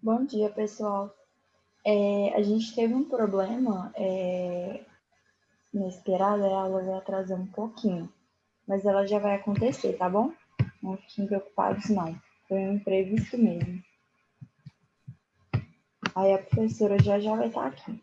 Bom dia, pessoal. A gente teve um problema inesperado, a aula vai atrasar um pouquinho, mas ela já vai acontecer, tá bom? Não fiquem preocupados, não. Foi um imprevisto mesmo. Aí a professora já vai estar aqui.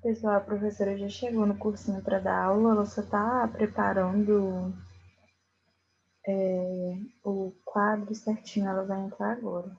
Pessoal, a professora já chegou no cursinho para dar aula, ela só está preparando o quadro certinho, ela vai entrar agora.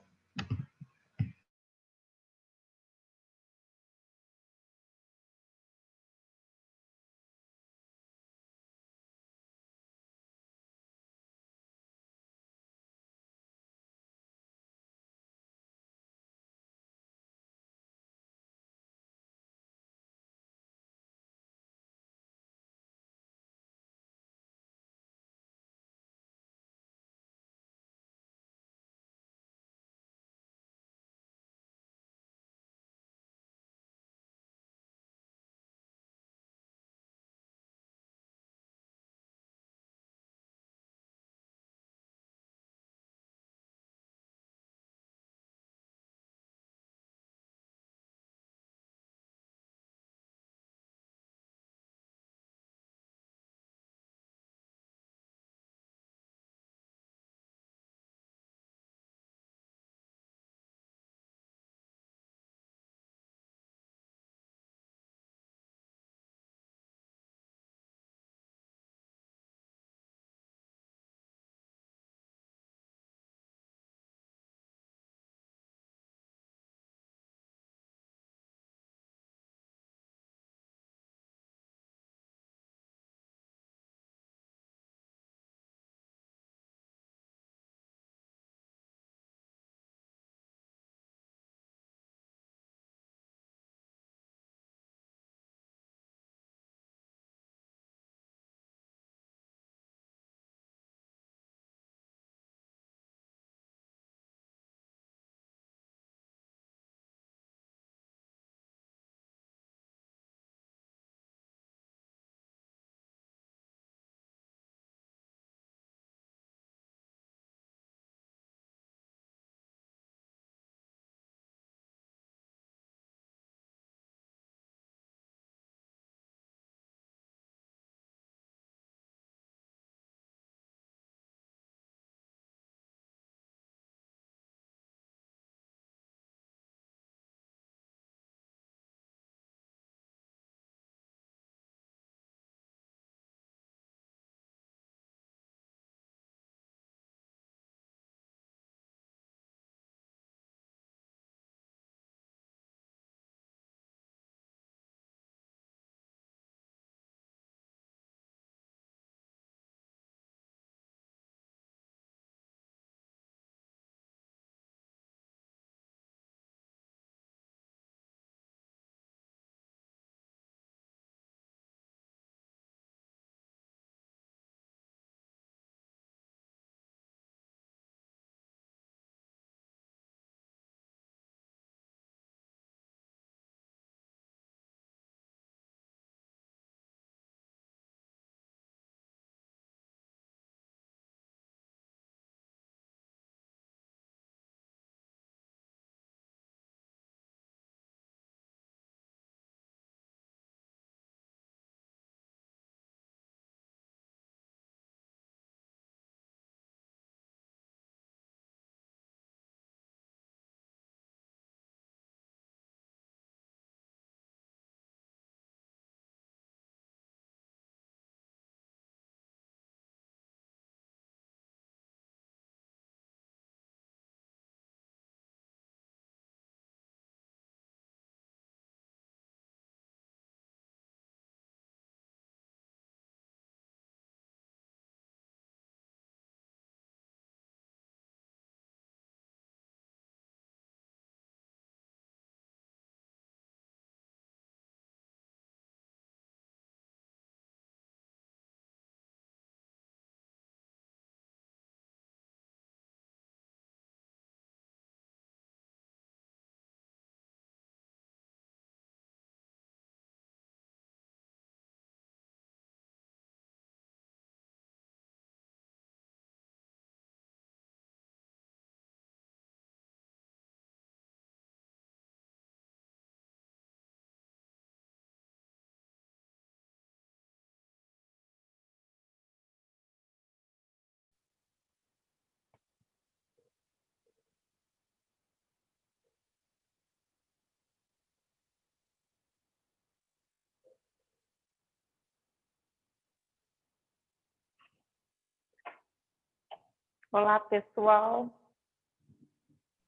Olá, pessoal.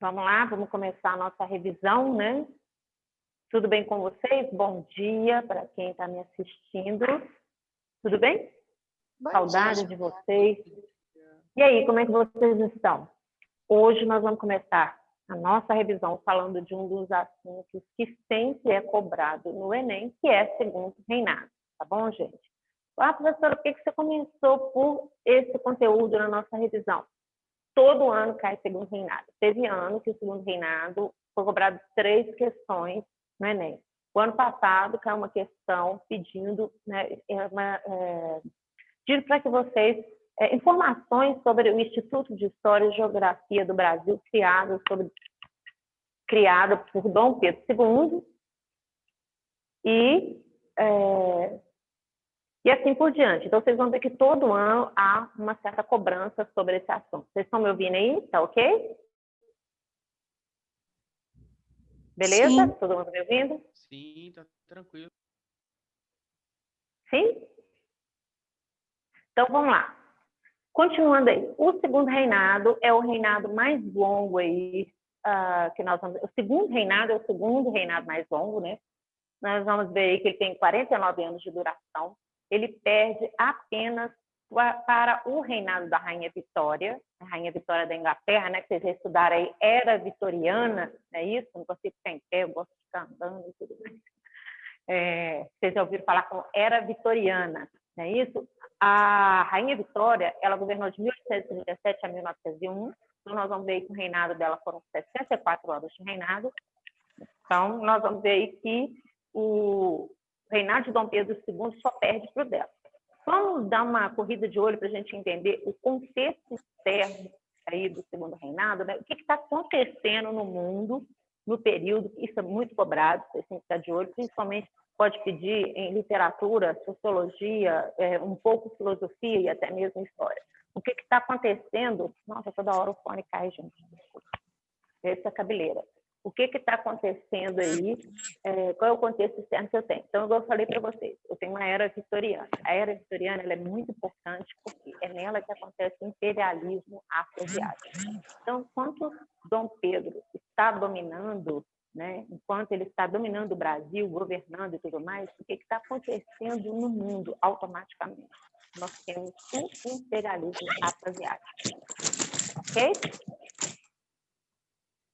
Vamos lá, vamos começar a nossa revisão, né? Tudo bem com vocês? Bom dia para quem está me assistindo. Tudo bem? Saudade de vocês. E aí, como é que vocês estão? Hoje nós vamos começar a nossa revisão falando de um dos assuntos que sempre é cobrado no Enem, que é segundo reinado. Tá bom, gente? Ah, professora, por que você começou por esse conteúdo na nossa revisão? Todo ano cai segundo reinado. Teve ano que o segundo reinado foi cobrado 3 questões no Enem. O ano passado caiu uma questão pedindo, né, pedindo para que vocês informações sobre o Instituto de História e Geografia do Brasil, criado por Dom Pedro II, e assim por diante. Então, vocês vão ver que todo ano há uma certa cobrança sobre esse assunto. Vocês estão me ouvindo aí? Tá ok? Beleza? Sim. Todo mundo me ouvindo? Sim, tá tranquilo. Sim? Então, vamos lá. Continuando aí. O segundo reinado é o reinado mais longo aí, que nós vamos... O segundo reinado é o segundo reinado mais longo, né? Nós vamos ver aí que ele tem 49 anos de duração. Ele perde apenas para o reinado da Rainha Vitória, a Rainha Vitória da Inglaterra, né? Que vocês já estudaram aí, era vitoriana, não é isso? Não consigo ficar em pé, eu gosto de ficar andando e tudo mais. Vocês já ouviram falar como era vitoriana, não é isso? A Rainha Vitória, ela governou de 1837 a 1901, então nós vamos ver que o reinado dela foram 64 anos de reinado. Então, nós vamos ver aí que o reinado de Dom Pedro II só perde para o dela. Vamos dar uma corrida de olho para a gente entender o contexto externo aí do segundo reinado, né? O que está acontecendo no mundo no período, isso é muito cobrado, vocês têm que estar de olho, principalmente pode pedir em literatura, sociologia, um pouco filosofia e até mesmo história. O que está acontecendo? Nossa, toda hora o fone cai, gente. Essa é a cabeleira. O que está acontecendo aí? Qual é o contexto externo que eu tenho? Então, eu falei para vocês, eu tenho uma era vitoriana. A era vitoriana ela é muito importante porque é nela que acontece o imperialismo afro-asiático. Então, enquanto Dom Pedro está dominando, né, enquanto ele está dominando o Brasil, governando e tudo mais, o que está acontecendo no mundo automaticamente? Nós temos o imperialismo afro-asiático. Ok?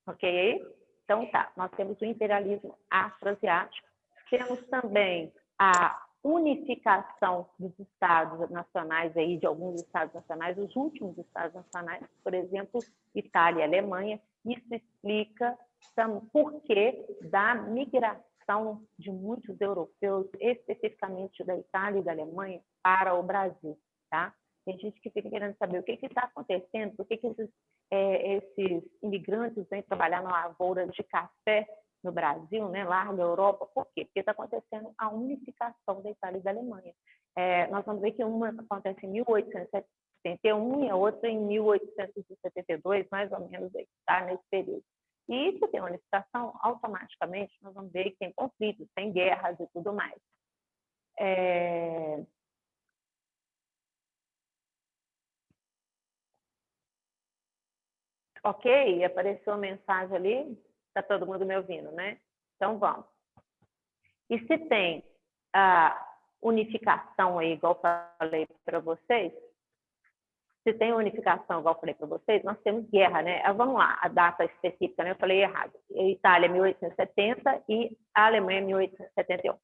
Ok? Então, tá, nós temos o imperialismo afro-asiático, temos também a unificação dos estados nacionais, aí, de alguns estados nacionais, os últimos estados nacionais, por exemplo, Itália e Alemanha. Isso explica por que da migração de muitos europeus, especificamente da Itália e da Alemanha, para o Brasil. Tá? Tem gente que fica querendo saber o que está acontecendo, por que esses imigrantes vêm trabalhar na lavoura de café no Brasil, né, larga Europa. Por quê? Porque está acontecendo a unificação da Itália e da Alemanha. Nós vamos ver que uma acontece em 1871 e a outra em 1872, mais ou menos, tá, nesse período. E isso tem uma unificação, automaticamente nós vamos ver que tem conflitos, tem guerras e tudo mais. Ok? Apareceu a mensagem ali? Está todo mundo me ouvindo, né? Então, vamos. E se tem a unificação aí, igual eu falei para vocês, se tem unificação, igual eu falei para vocês, nós temos guerra, né? Vamos lá, a data específica, né? Eu falei errado. A Itália, 1870 e a Alemanha, 1871.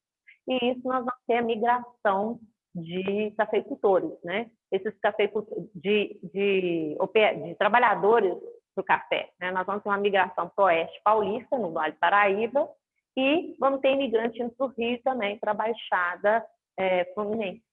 E isso nós vamos ter a migração de cafeicultores, né? Esses cafeicultores, de trabalhadores do café, né? Nós vamos ter uma migração para o oeste paulista, no Vale do Paraíba, e vamos ter imigrantes indo para o Rio também, para a Baixada Fluminense,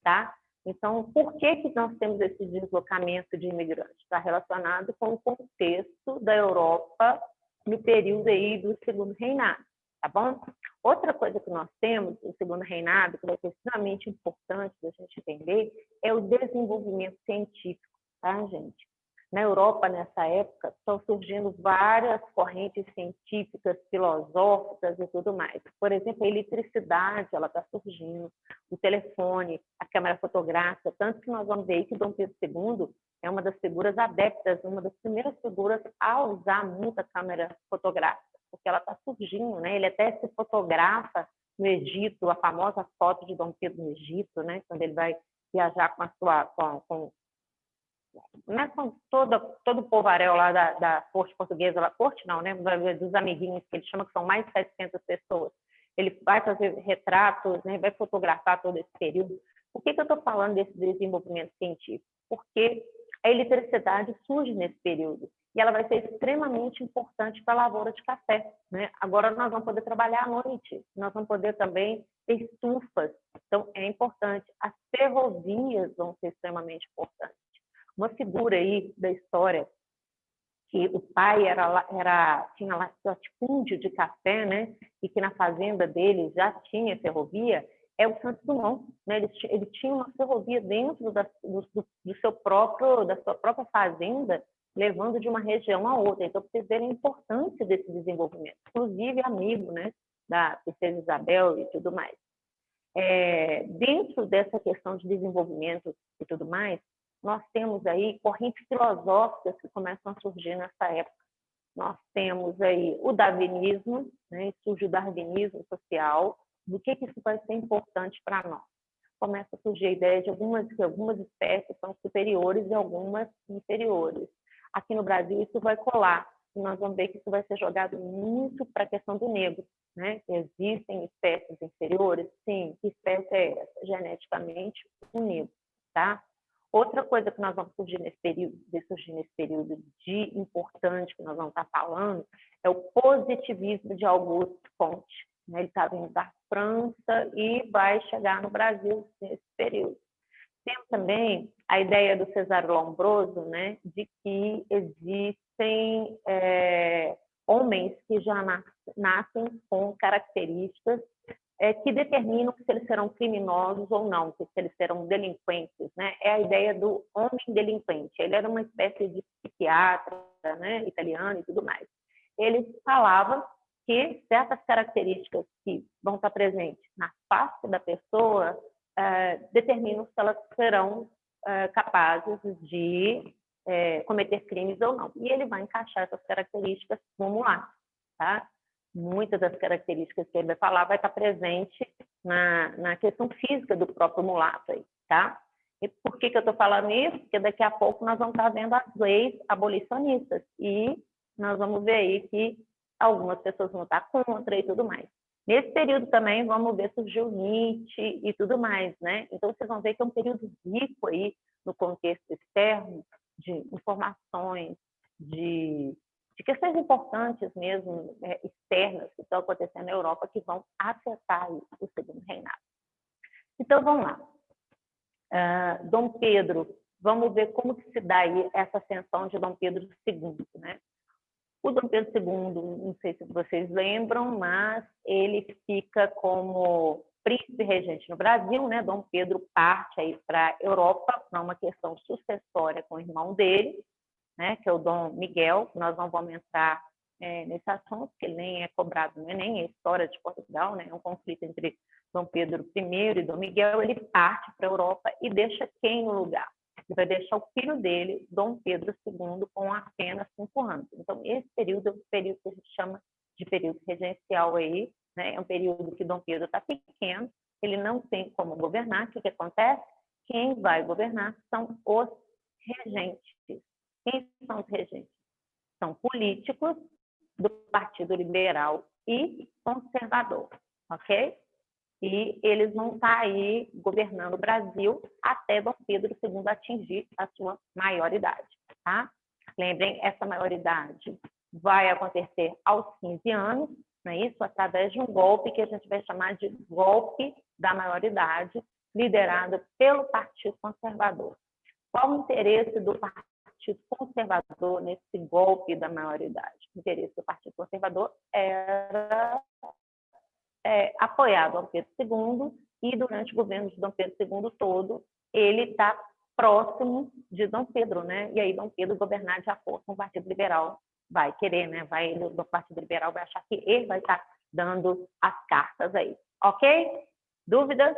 tá? Então, por que nós temos esse deslocamento de imigrantes? Está relacionado com o contexto da Europa no período aí do segundo reinado, tá bom? Outra coisa que nós temos no segundo reinado, que vai ser extremamente importante da gente entender, é o desenvolvimento científico, tá, gente? Na Europa, nessa época, estão surgindo várias correntes científicas, filosóficas e tudo mais. Por exemplo, a eletricidade, ela está surgindo, o telefone, a câmera fotográfica, tanto que nós vamos ver que Dom Pedro II é uma das figuras adeptas, uma das primeiras figuras a usar muita câmera fotográfica, porque ela está surgindo, né? Ele até se fotografa no Egito, a famosa foto de Dom Pedro no Egito, né? Quando ele vai viajar com a sua, né? Com todo o povaréu lá da corte portuguesa, lá, corte não, né? Dos amiguinhos, que ele chama, que são mais de 700 pessoas. Ele vai fazer retratos, né? Vai fotografar todo esse período. Por que eu estou falando desse desenvolvimento científico? Porque a eletricidade surge nesse período e ela vai ser extremamente importante para a lavoura de café, né? Agora nós vamos poder trabalhar à noite, nós vamos poder também ter estufas, então é importante. As ferrovias vão ser extremamente importantes. Uma figura aí da história que o pai tinha latifúndio de café, né? E que na fazenda dele já tinha ferrovia, é o Santos Dumont, né? Ele tinha uma ferrovia dentro da sua própria fazenda, levando de uma região a outra. Então, vocês verem a importância desse desenvolvimento. Inclusive, amigo, né? Da Princesa Isabel e tudo mais. Dentro dessa questão de desenvolvimento e tudo mais, nós temos aí correntes filosóficas que começam a surgir nessa época. Nós temos aí o darwinismo, né? Surge o darwinismo social. Do que isso vai ser importante para nós? Começa a surgir a ideia de que algumas espécies são superiores e algumas inferiores. Aqui no Brasil isso vai colar, e nós vamos ver que isso vai ser jogado muito para a questão do negro, né? Existem espécies inferiores? Sim. Que espécie é essa? Geneticamente, o negro, tá? Outra coisa que nós vamos surgir nesse período de importante que nós vamos estar falando é o positivismo de Auguste Comte. Ele está vindo da França e vai chegar no Brasil nesse período. Temos também a ideia do Cesare Lombroso, né, de que existem homens que já nascem com características que determinam se eles serão criminosos ou não, se eles serão delinquentes, né? É a ideia do homem delinquente. Ele era uma espécie de psiquiatra, né, italiano e tudo mais. Ele falava que certas características que vão estar presentes na face da pessoa determinam se elas serão capazes de cometer crimes ou não. E ele vai encaixar essas características como lá, tá? Muitas das características que ele vai falar vai estar presente na questão física do próprio mulato aí, tá? E por que eu estou falando isso? Porque daqui a pouco nós vamos estar vendo as leis abolicionistas e nós vamos ver aí que algumas pessoas vão estar contra e tudo mais. Nesse período também vamos ver surgiu Nietzsche e tudo mais, né? Então vocês vão ver que é um período rico aí no contexto externo de informações, de questões importantes mesmo, externas, que estão acontecendo na Europa, que vão afetar o segundo reinado. Então, vamos lá. Dom Pedro, vamos ver como que se dá aí essa ascensão de Dom Pedro II, né? O Dom Pedro II, não sei se vocês lembram, mas ele fica como príncipe regente no Brasil, né? Dom Pedro parte aí para a Europa, para uma questão sucessória com o irmão dele, né, que é o Dom Miguel. Nós não vamos entrar nesse assunto, que ele nem é cobrado, não é nem a história de Portugal, né, é um conflito entre Dom Pedro I e Dom Miguel. Ele parte para a Europa e deixa quem no lugar? Ele vai deixar o filho dele, Dom Pedro II, com apenas 5 anos. Então, esse período é o período que a gente chama de período regencial aí, né, é um período que Dom Pedro está pequeno, ele não tem como governar. O que acontece? Quem vai governar são os regentes. Quem são os regentes? São políticos do Partido Liberal e Conservador, ok? E eles vão estar aí governando o Brasil até Dom Pedro II atingir a sua maioridade, tá? Lembrem, essa maioridade vai acontecer aos 15 anos, não é isso? Através de um golpe que a gente vai chamar de golpe da maioridade, liderado pelo Partido Conservador. Qual o interesse do Partido Conservador nesse golpe da maioridade? O interesse do Partido Conservador era apoiar Dom Pedro II, e durante o governo de Dom Pedro II todo, ele está próximo de Dom Pedro, né? E aí Dom Pedro governar de acordo com o Partido Liberal vai querer, né? O Partido Liberal vai achar que ele vai estar dando as cartas aí, ok? Dúvidas?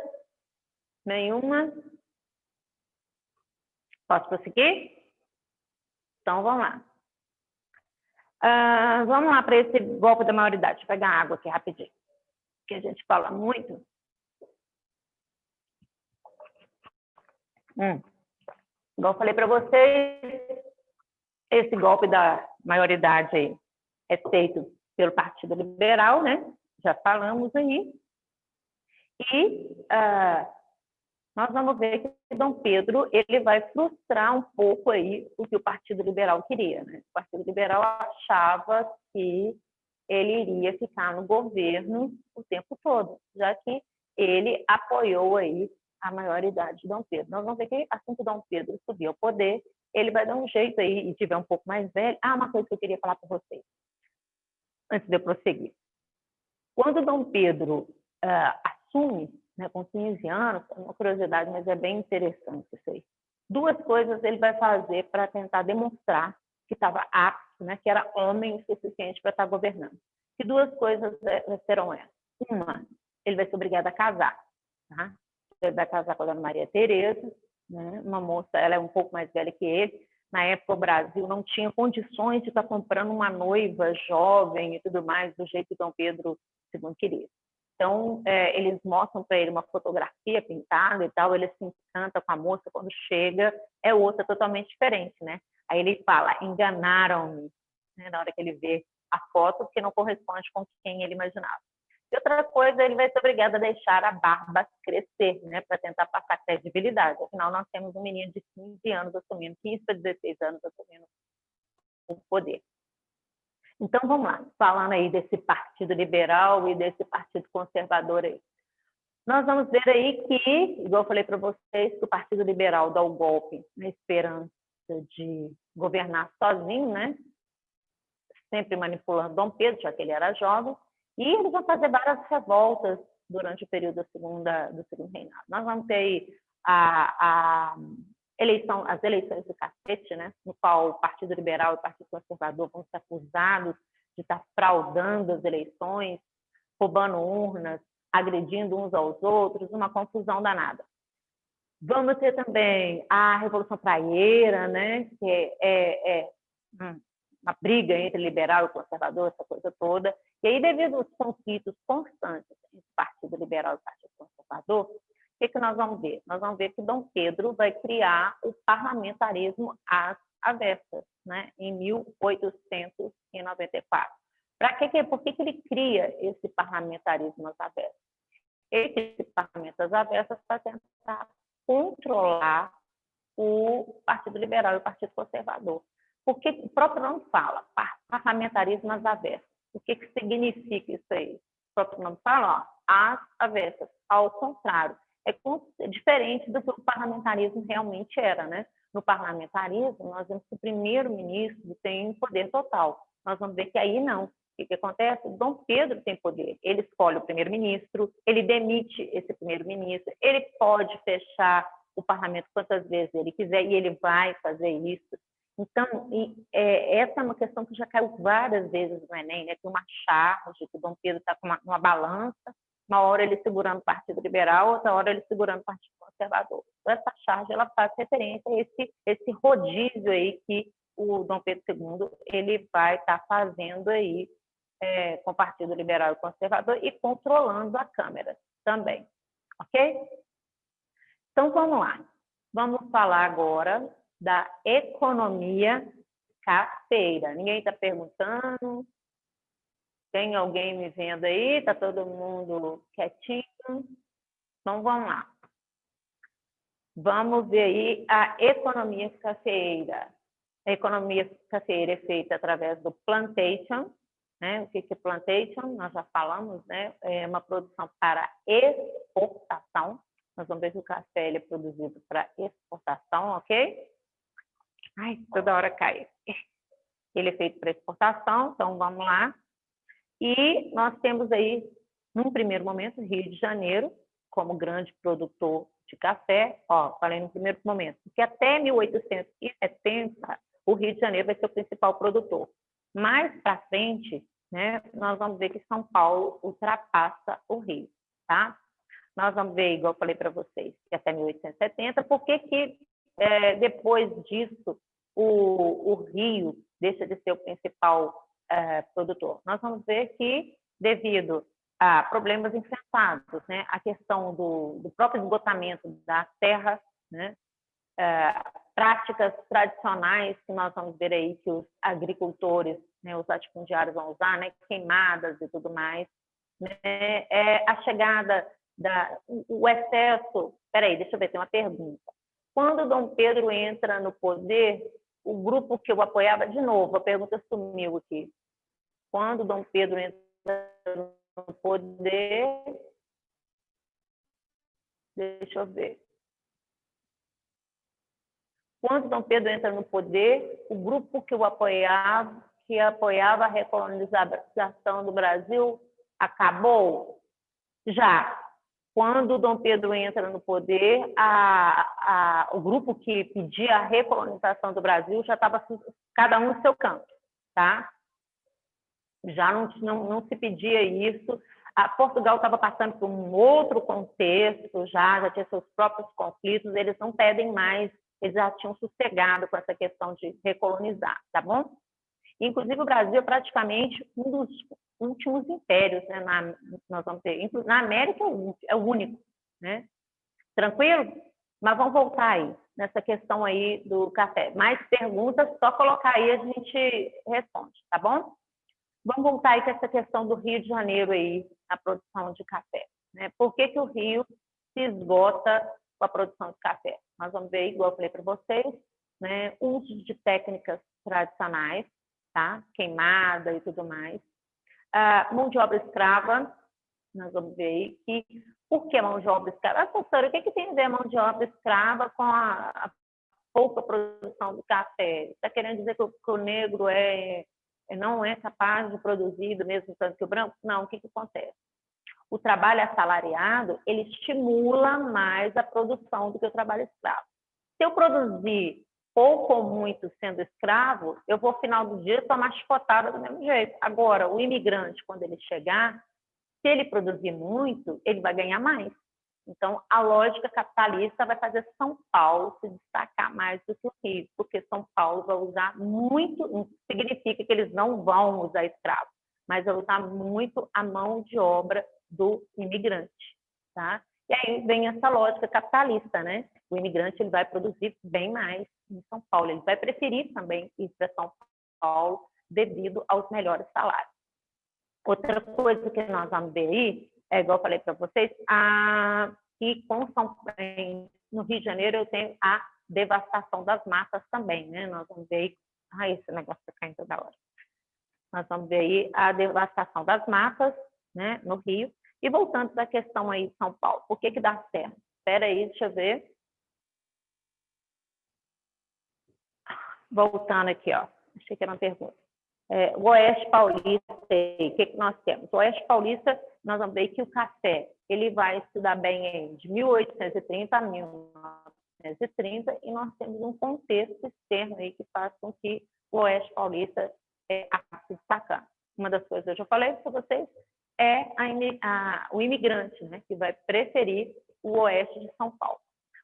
Nenhuma? Posso prosseguir? Então, vamos lá. Vamos lá para esse golpe da maioridade. Deixa eu pegar água aqui rapidinho, que a gente fala muito. Igual eu falei para vocês, esse golpe da maioridade aí é feito pelo Partido Liberal, né? Já falamos aí. E nós vamos ver que Dom Pedro ele vai frustrar um pouco aí o que o Partido Liberal queria, né? O Partido Liberal achava que ele iria ficar no governo o tempo todo, já que ele apoiou aí a maioridade de Dom Pedro. Nós vamos ver que assim que Dom Pedro subir ao poder, ele vai dar um jeito aí e tiver um pouco mais velho. Uma coisa que eu queria falar para vocês, antes de eu prosseguir. Quando Dom Pedro assume, né, com 15 anos, é uma curiosidade, mas é bem interessante isso aí. Duas coisas ele vai fazer para tentar demonstrar que estava apto, né, que era homem o suficiente para estar governando. Que duas coisas serão essas? Uma, ele vai ser obrigado a casar. Tá? Ele vai casar com a Dona Maria Tereza, né, uma moça, ela é um pouco mais velha que ele. Na época, o Brasil não tinha condições de estar comprando uma noiva jovem e tudo mais, do jeito que Dom Pedro II queria. Então, eles mostram para ele uma fotografia pintada e tal, ele se encanta com a moça, quando chega, é outra totalmente diferente, né? Aí ele fala, enganaram-me, né, na hora que ele vê a foto, porque não corresponde com quem ele imaginava. E outra coisa, ele vai ser obrigado a deixar a barba crescer, né, para tentar passar credibilidade. Afinal, nós temos um menino de 15 anos assumindo, 15 para 16 anos assumindo o poder. Então, vamos lá, falando aí desse Partido Liberal e desse Partido Conservador aí. Nós vamos ver aí que, igual eu falei para vocês, que o Partido Liberal dá o golpe na esperança de governar sozinho, né? Sempre manipulando Dom Pedro, já que ele era jovem, e eles vão fazer várias revoltas durante o período do segundo reinado. Nós vamos ter aí as eleições do cacete, né, no qual o Partido Liberal e o Partido Conservador vão ser acusados de estar fraudando as eleições, roubando urnas, agredindo uns aos outros, uma confusão danada. Vamos ter também a Revolução Praieira, né, que é uma briga entre liberal e conservador, essa coisa toda. E aí, devido aos conflitos constantes entre o Partido Liberal e o Partido Conservador, o que nós vamos ver? Nós vamos ver que Dom Pedro vai criar o parlamentarismo às avessas, né, em 1894. Por que ele cria esse parlamentarismo às avessas? Ele cria esse parlamento às avessas para tentar controlar o Partido Liberal e o Partido Conservador. Porque o próprio nome fala, parlamentarismo às avessas. O que significa isso aí? O próprio nome fala, às avessas, ao contrário. É diferente do que o parlamentarismo realmente era, né? No parlamentarismo, nós vemos que o primeiro-ministro tem poder total. Nós vamos ver que aí não. O que acontece? Dom Pedro tem poder. Ele escolhe o primeiro-ministro, ele demite esse primeiro-ministro, ele pode fechar o parlamento quantas vezes ele quiser e ele vai fazer isso. Então, essa é uma questão que já caiu várias vezes no Enem, né? Tem uma charge que o Dom Pedro está com uma balança, uma hora ele segurando o Partido Liberal, outra hora ele segurando o Partido Conservador. Então, essa charge ela faz referência a esse rodízio aí que o Dom Pedro II ele vai estar fazendo aí com o Partido Liberal e Conservador e controlando a Câmara também, ok? Então, vamos lá. Vamos falar agora da economia cafeira. Ninguém está perguntando? Tem alguém me vendo aí? Está todo mundo quietinho? Então, vamos lá. Vamos ver aí a economia cafeeira. A economia cafeeira é feita através do plantation, né? O que é plantation? Nós já falamos, né? É uma produção para exportação. Nós vamos ver que o café ele é produzido para exportação, ok? Ai, toda hora cai. Ele é feito para exportação, então vamos lá. E nós temos aí, num primeiro momento, Rio de Janeiro, como grande produtor de café. Falei no primeiro momento, porque até 1870, o Rio de Janeiro vai ser o principal produtor. Mais para frente, né, nós vamos ver que São Paulo ultrapassa o Rio, tá? Nós vamos ver, igual eu falei para vocês, que até 1870, por que depois disso o Rio deixa de ser o principal produtor? Nós vamos ver que, devido a problemas enfrentados, né, a questão do próprio esgotamento da terra, né, práticas tradicionais que nós vamos ver aí que os agricultores, né, os latifundiários vão usar, né, queimadas e tudo mais, né, a chegada o excesso. Peraí, deixa eu ver, tem uma pergunta. Quando Dom Pedro entra no poder, o grupo que eu apoiava, de novo, a pergunta sumiu aqui. Quando Dom Pedro entra no poder, deixa eu ver. Quando Dom Pedro entra no poder, o grupo que apoiava a recolonização do Brasil, acabou? Já. Quando Dom Pedro entra no poder, o grupo que pedia a recolonização do Brasil já estava cada um no seu canto, tá? Já não se pedia isso. Portugal estava passando por um outro contexto, já tinha seus próprios conflitos, eles não pedem mais, eles já tinham sossegado com essa questão de recolonizar, tá bom? Inclusive, o Brasil é praticamente um dos últimos impérios, né? Nós vamos ter, na América é o único, né? Tranquilo? Mas vamos voltar aí, nessa questão aí do café. Mais perguntas, só colocar aí a gente responde, tá bom? Vamos voltar aí com essa questão do Rio de Janeiro aí, a produção de café, né? Por que o Rio se esgota com a produção de café? Nós vamos ver, igual eu falei para vocês, né? Uso de técnicas tradicionais, tá? Queimada e tudo mais. Mão de obra escrava, nós vamos ver aí que... Por que mão de obra escrava? Professora, o que tem a ver mão de obra escrava com a pouca produção do café? Está querendo dizer que o negro não é capaz de produzir do mesmo tanto que o branco? Não, o que acontece? O trabalho assalariado, ele estimula mais a produção do que o trabalho escravo. Se eu produzir pouco ou muito sendo escravo, eu vou, ao final do dia, tomar chicotada do mesmo jeito. Agora, o imigrante, quando ele chegar, se ele produzir muito, ele vai ganhar mais. Então, a lógica capitalista vai fazer São Paulo se destacar mais do que o Rio, porque São Paulo vai usar muito, não significa que eles não vão usar escravo, mas vai usar muito a mão de obra do imigrante, tá? E aí vem essa lógica capitalista, né? O imigrante ele vai produzir bem mais em São Paulo, ele vai preferir também ir para São Paulo devido aos melhores salários. Outra coisa que nós vamos ver aí, igual eu falei para vocês, que no Rio de Janeiro eu tenho a devastação das matas também, né? Nós vamos ver aí, esse negócio está caindo toda hora. Nós vamos ver aí a devastação das matas, né, no Rio. E voltando para a questão aí de São Paulo, por que dá certo? Espera aí, deixa eu ver. Voltando aqui, ó. Achei que era uma pergunta. O Oeste Paulista, o que nós temos? O Oeste Paulista, nós vamos ver que o café ele vai se dar bem de 1830 a 1930, e nós temos um contexto externo aí que faz com que o Oeste Paulista acabe se destacando. Uma das coisas que eu já falei para vocês é o imigrante, né, que vai preferir o Oeste de São Paulo.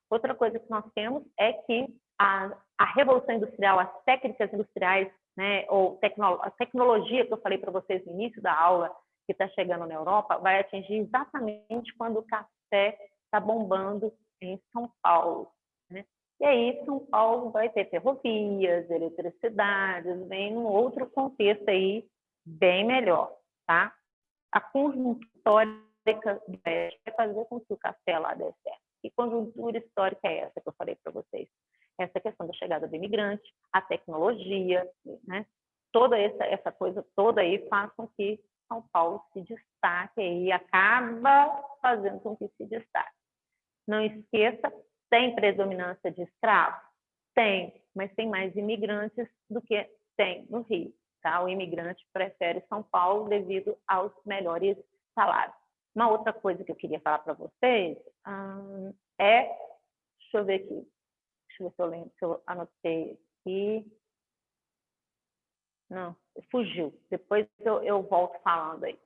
Outra coisa que nós temos é que a Revolução Industrial, as técnicas industriais, né, ou a tecnologia que eu falei para vocês no início da aula, que está chegando na Europa, vai atingir exatamente quando o café está bombando em São Paulo, né? E aí São Paulo vai ter ferrovias, eletricidade, vem num outro contexto aí bem melhor, tá? A conjuntura histórica vai fazer com que o café lá dê certo. Que conjuntura histórica é essa que eu falei para vocês? Essa questão da chegada do imigrante, a tecnologia, né? Toda essa coisa toda aí faz com que São Paulo se destaque e acaba fazendo com que se destaque. Não esqueça, tem predominância de escravos? Tem, mas tem mais imigrantes do que tem no Rio. Tá? O imigrante prefere São Paulo devido aos melhores salários. Uma outra coisa que eu queria falar para vocês deixa eu ver aqui, deixa eu ver se eu lembro, se eu anotei aqui. Não, fugiu. Depois eu volto falando aí.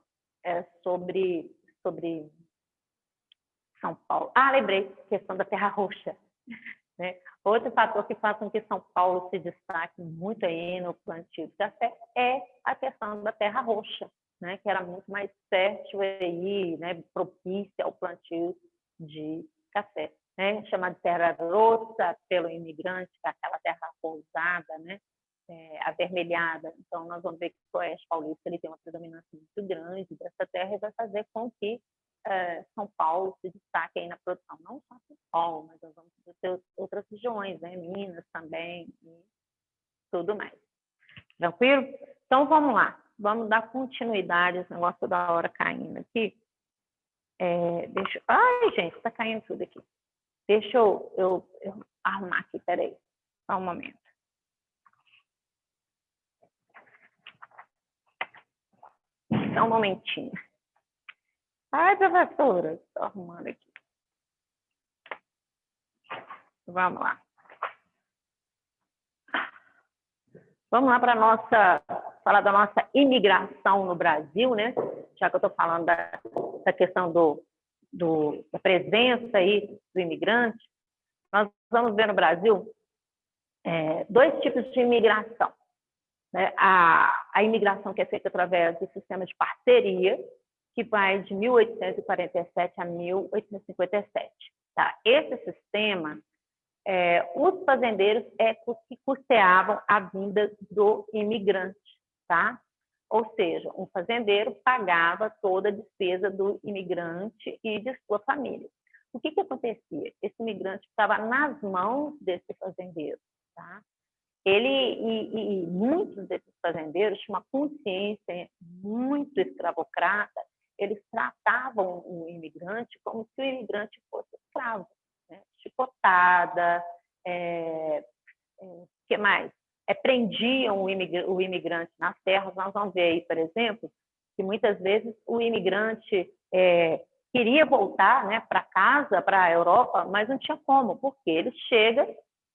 Sobre São Paulo. Lembrei, questão da Terra Roxa. né? Outro fator que faz com que São Paulo se destaque muito aí no plantio de café é a questão da terra roxa, né? Que era muito mais fértil aí, né? Propícia ao plantio de café, né? Chamada de terra roxa pelo imigrante, que é aquela terra rosada, né? Avermelhada. Então, nós vamos ver que o Oeste Paulista ele tem uma predominância muito grande dessa terra e vai fazer com que São Paulo se destaque aí na produção. Não só São Paulo, mas nós vamos ter outras regiões, né? Minas também e tudo mais. Tranquilo? Então, vamos lá. Vamos dar continuidade, esse negócio toda hora caindo aqui. Ai, gente, está caindo tudo aqui. Deixa eu arrumar aqui, peraí. Só um momento. Só um momentinho. Ai, professora, estou arrumando aqui. Vamos lá. Vamos lá para falar da nossa imigração no Brasil, né? Já que eu estou falando da questão da presença aí do imigrante, nós vamos ver no Brasil dois tipos de imigração. Né? A imigração que é feita através do sistema de parceria, que vai de 1847 a 1857. Tá? Esse sistema, os fazendeiros que custeavam a vinda do imigrante. Tá? Ou seja, um fazendeiro pagava toda a despesa do imigrante e de sua família. O que acontecia? Esse imigrante ficava nas mãos desse fazendeiro. Tá? E muitos desses fazendeiros tinham uma consciência muito escravocrata. Eles tratavam o imigrante como se o imigrante fosse escravo, né? Chicotada, que mais? Prendiam o imigrante nas terras. Nós vamos ver aí, por exemplo, que muitas vezes o imigrante queria voltar, né, para casa, para a Europa, mas não tinha como, porque ele chega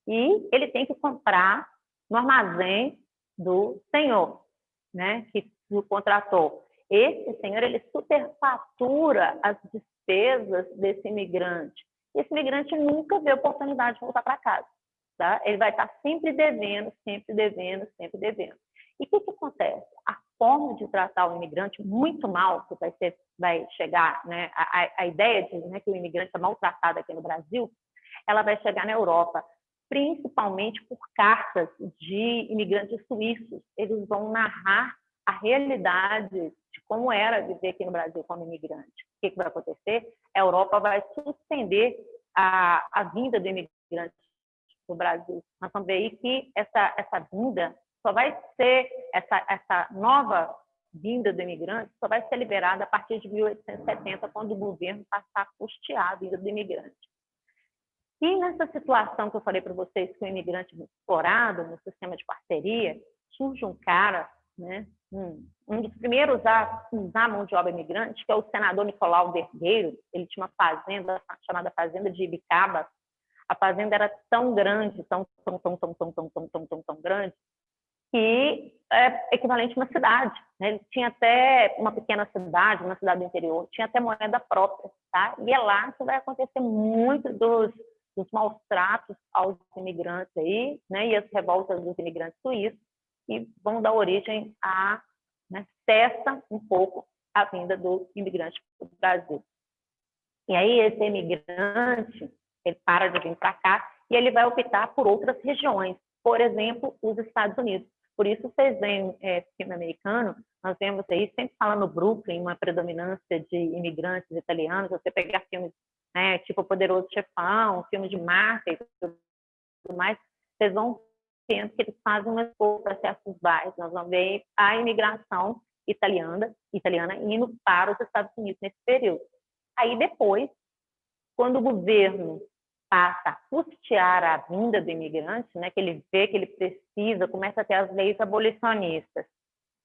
e ele tem que comprar no armazém do senhor, né, que o contratou. Esse senhor, ele superfatura as despesas desse imigrante. Esse imigrante nunca vê a oportunidade de voltar para casa. Tá? Ele vai estar sempre devendo, sempre devendo, sempre devendo. E o que acontece? A forma de tratar o imigrante muito mal, que vai chegar, né, a ideia de, né, que o imigrante é maltratado aqui no Brasil, ela vai chegar na Europa, principalmente por cartas de imigrantes suíços. Eles vão narrar a realidade de como era viver aqui no Brasil como imigrante. O que vai acontecer? A Europa vai suspender a vinda do imigrante no Brasil. Nós vamos ver aí que essa vinda só vai ser, essa nova vinda do imigrante só vai ser liberada a partir de 1870, quando o governo passar a custear a vinda do imigrante. E nessa situação que eu falei para vocês, que o imigrante é explorado no sistema de parceria, surge um cara, né, um dos primeiros a usar a mão de obra imigrante, que é o senador Nicolau Vergueiro. Ele tinha uma fazenda chamada Fazenda de Ibicaba. A fazenda era tão grande, tão grande, que é equivalente a uma cidade. Né? Ele tinha até uma pequena cidade, uma cidade do interior, tinha até moeda própria. Tá? E é lá que vai acontecer muito dos maus tratos aos imigrantes aí, né? E as revoltas dos imigrantes suíços, que vão dar origem a, né, cessa um pouco a vinda do imigrante para o Brasil. E aí esse imigrante, ele para de vir para cá e ele vai optar por outras regiões, por exemplo, os Estados Unidos. Por isso, vocês veem filme americano, nós vemos aí, sempre fala no Brooklyn, uma predominância de imigrantes italianos. Você pegar filmes, né, tipo O Poderoso Chefão, filme de máfia e tudo mais, vocês vão vendo que eles fazem um esforço para certos bairros. Nós vamos ver a imigração italiana indo para os Estados Unidos nesse período. Aí depois, quando o governo passa a custear a vinda do imigrante, né, que ele vê que ele precisa, começa a ter as leis abolicionistas,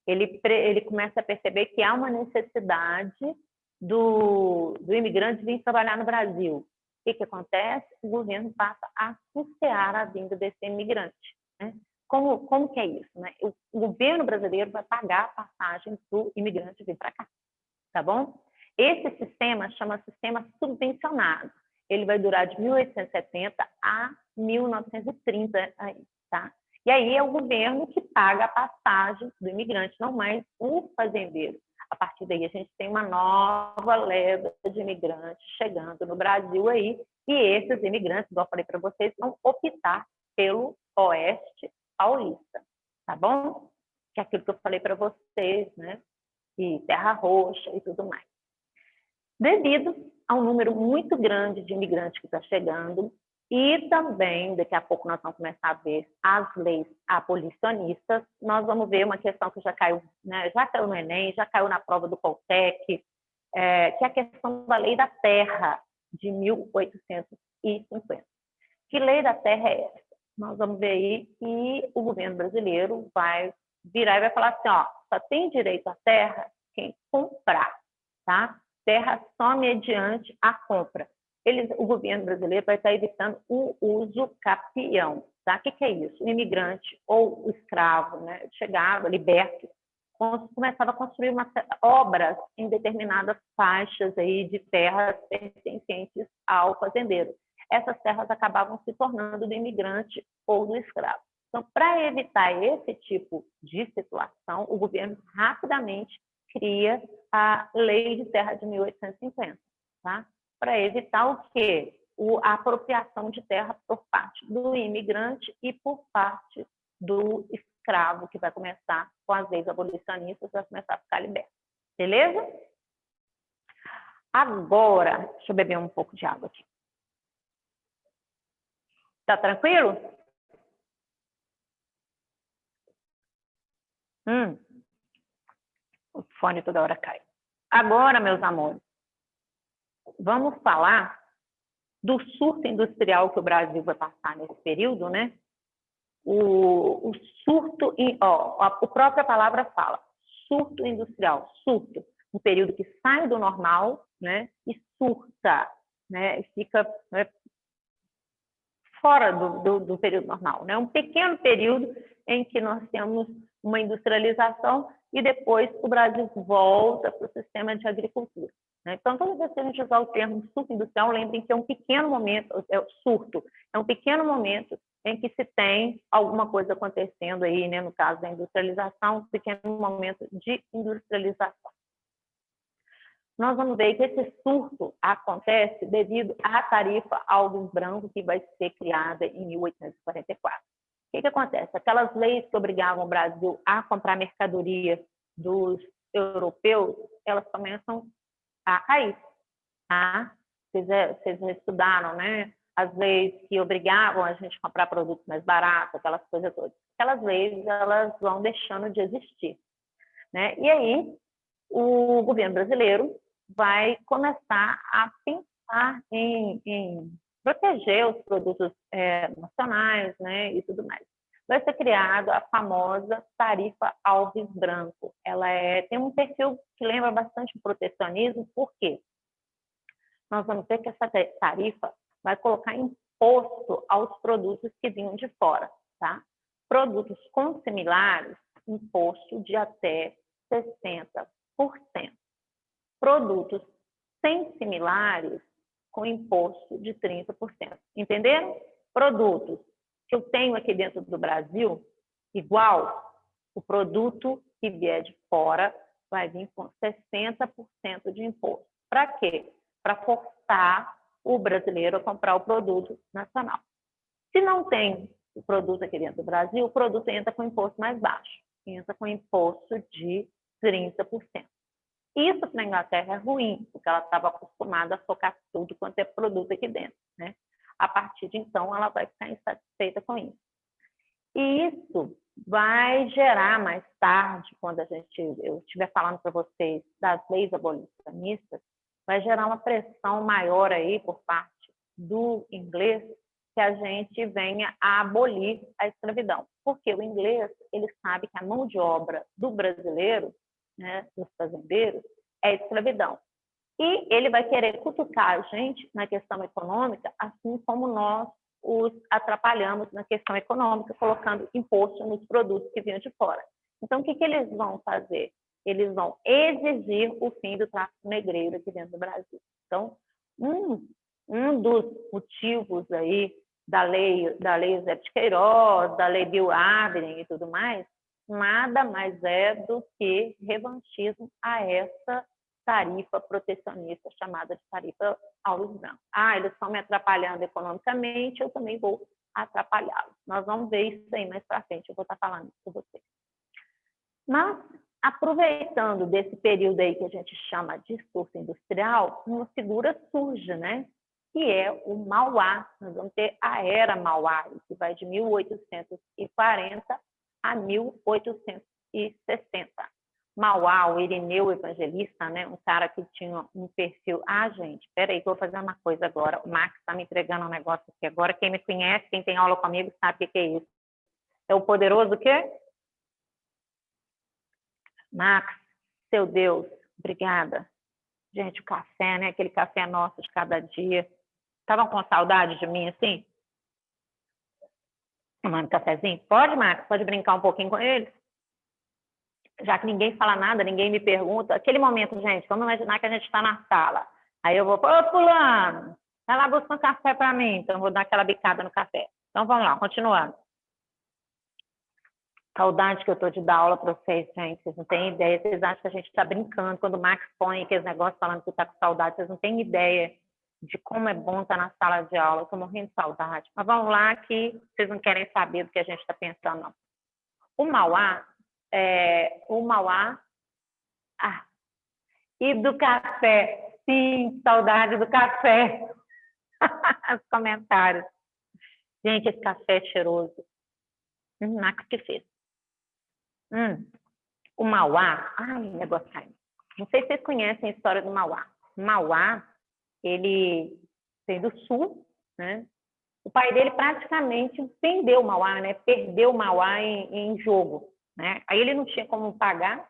ele começa a perceber que há uma necessidade do imigrante vir trabalhar no Brasil. O que acontece? O governo passa a custear a vinda desse imigrante. Né? Como que é isso? Né? O governo brasileiro vai pagar a passagem do imigrante vir para cá. Tá bom? Esse sistema chama sistema subvencionado. Ele vai durar de 1870 a 1930 aí, tá? E aí é o governo que paga a passagem do imigrante, não mais o fazendeiro. A partir daí a gente tem uma nova leva de imigrantes chegando no Brasil aí, e esses imigrantes, igual eu falei para vocês, vão optar pelo oeste paulista, tá bom? Que é aquilo que eu falei para vocês, né? E Terra Roxa e tudo mais. Devido a um número muito grande de imigrantes que está chegando, e também, daqui a pouco nós vamos começar a ver as leis abolicionistas, nós vamos ver uma questão que já caiu, né, já caiu no Enem, já caiu na prova do Coltec, que é a questão da lei da terra de 1850. Que lei da terra é essa? Nós vamos ver aí que o governo brasileiro vai virar e vai falar assim, ó, só tem direito à terra quem comprar, tá? Terra só mediante a compra. O governo brasileiro vai estar evitando o uso capião. Tá? O que é isso? O imigrante ou o escravo, né, chegava, liberto, começava a construir obras em determinadas faixas aí de terras pertencentes ao fazendeiro. Essas terras acabavam se tornando do imigrante ou do escravo. Então, para evitar esse tipo de situação, o governo rapidamente cria a Lei de Terra de 1850, tá? Para evitar o quê? A apropriação de terra por parte do imigrante e por parte do escravo, que vai começar com as leis abolicionistas, vai começar a ficar liberto. Beleza? Agora, deixa eu beber um pouco de água aqui. Tá tranquilo? O fone toda hora cai. Agora, meus amores, vamos falar do surto industrial que o Brasil vai passar nesse período, né? O surto, a própria palavra fala, surto industrial, surto, um período que sai do normal, né? E surta, né? E fica, né, fora do período normal, né? Um pequeno período em que nós temos uma industrialização e depois o Brasil volta para o sistema de agricultura. Né? Então, toda vez que a gente usar o termo surto industrial, lembrem que é um pequeno momento, surto, é um pequeno momento em que se tem alguma coisa acontecendo aí, né? No caso da industrialização, um pequeno momento de industrialização. Nós vamos ver que esse surto acontece devido à tarifa Alves Branco, que vai ser criada em 1844. O que acontece? Aquelas leis que obrigavam o Brasil a comprar mercadoria dos europeus, elas começam a cair. Tá? Vocês estudaram, né? As leis que obrigavam a gente a comprar produtos mais baratos, aquelas coisas todas. Aquelas leis, elas vão deixando de existir. Né? E aí, o governo brasileiro vai começar a pensar em proteger os produtos nacionais, né, e tudo mais. Vai ser criada a famosa tarifa Alves Branco. Ela tem um perfil que lembra bastante o protecionismo, por quê? Nós vamos ver que essa tarifa vai colocar imposto aos produtos que vinham de fora, tá? Produtos consimilares, imposto de até 60%. Produtos sem similares, com imposto de 30%. Entenderam? Produtos que eu tenho aqui dentro do Brasil, igual, o produto que vier de fora vai vir com 60% de imposto. Para quê? Para forçar o brasileiro a comprar o produto nacional. Se não tem o produto aqui dentro do Brasil, o produto entra com imposto mais baixo, entra com imposto de 30%. Isso para a Inglaterra é ruim, porque ela estava acostumada a focar tudo quanto é produto aqui dentro, né? A partir de então, ela vai ficar insatisfeita com isso. E isso vai gerar mais tarde, quando eu estiver falando para vocês das leis abolicionistas, vai gerar uma pressão maior aí por parte do inglês que a gente venha a abolir a escravidão. Porque o inglês, ele sabe que a mão de obra do brasileiro, né, dos fazendeiros, é escravidão. E ele vai querer cutucar a gente na questão econômica, assim como nós os atrapalhamos na questão econômica, colocando imposto nos produtos que vinham de fora. Então, o que eles vão fazer? Eles vão exigir o fim do tráfico negreiro aqui dentro do Brasil. Então, um dos motivos aí da lei Zé de Queiroz, da lei Bill Abner e tudo mais, nada mais é do que revanchismo a essa tarifa protecionista chamada de tarifa aulos brancos. Eles estão me atrapalhando economicamente, eu também vou atrapalhá-los. Nós vamos ver isso aí mais para frente, eu vou estar falando isso com vocês. Mas, aproveitando desse período aí que a gente chama de discurso industrial, uma figura surge, né? Que é o Mauá. Nós vamos ter a Era Mauá, que vai de 1840 a 1860. Mauá, o Irineu Evangelista, né? Um cara que tinha um perfil... gente, peraí, que eu vou fazer uma coisa agora. O Max está me entregando um negócio aqui agora. Quem me conhece, quem tem aula comigo, sabe o que é isso. É o poderoso o quê? Max, seu Deus, obrigada. Gente, o café, né? Aquele café nosso de cada dia. Estavam com saudade de mim, assim? Tomando cafezinho? Pode, Max? Pode brincar um pouquinho com eles? Já que ninguém fala nada, ninguém me pergunta. Aquele momento, gente, vamos imaginar que a gente está na sala. Aí eu vou, ô, fulano, vai lá buscar um café para mim. Então, eu vou dar aquela bicada no café. Então, vamos lá, continuando. Saudade que eu tô de dar aula para vocês, gente. Vocês não têm ideia. Vocês acham que a gente está brincando. Quando o Max põe aqueles negócios falando que está com saudade, vocês não têm ideia de como é bom estar na sala de aula. Eu estou morrendo de saudade. Mas vamos lá que vocês não querem saber do que a gente está pensando, não. O Mauá... e do café. Sim, saudade do café. Os comentários. Gente, esse café é cheiroso. Max que fez. O Mauá, negócio caindo. Não sei se vocês conhecem a história do Mauá. O Mauá, ele veio do sul, né? O pai dele praticamente vendeu o Mauá, né? Perdeu o Mauá em jogo, né? Aí ele não tinha como pagar,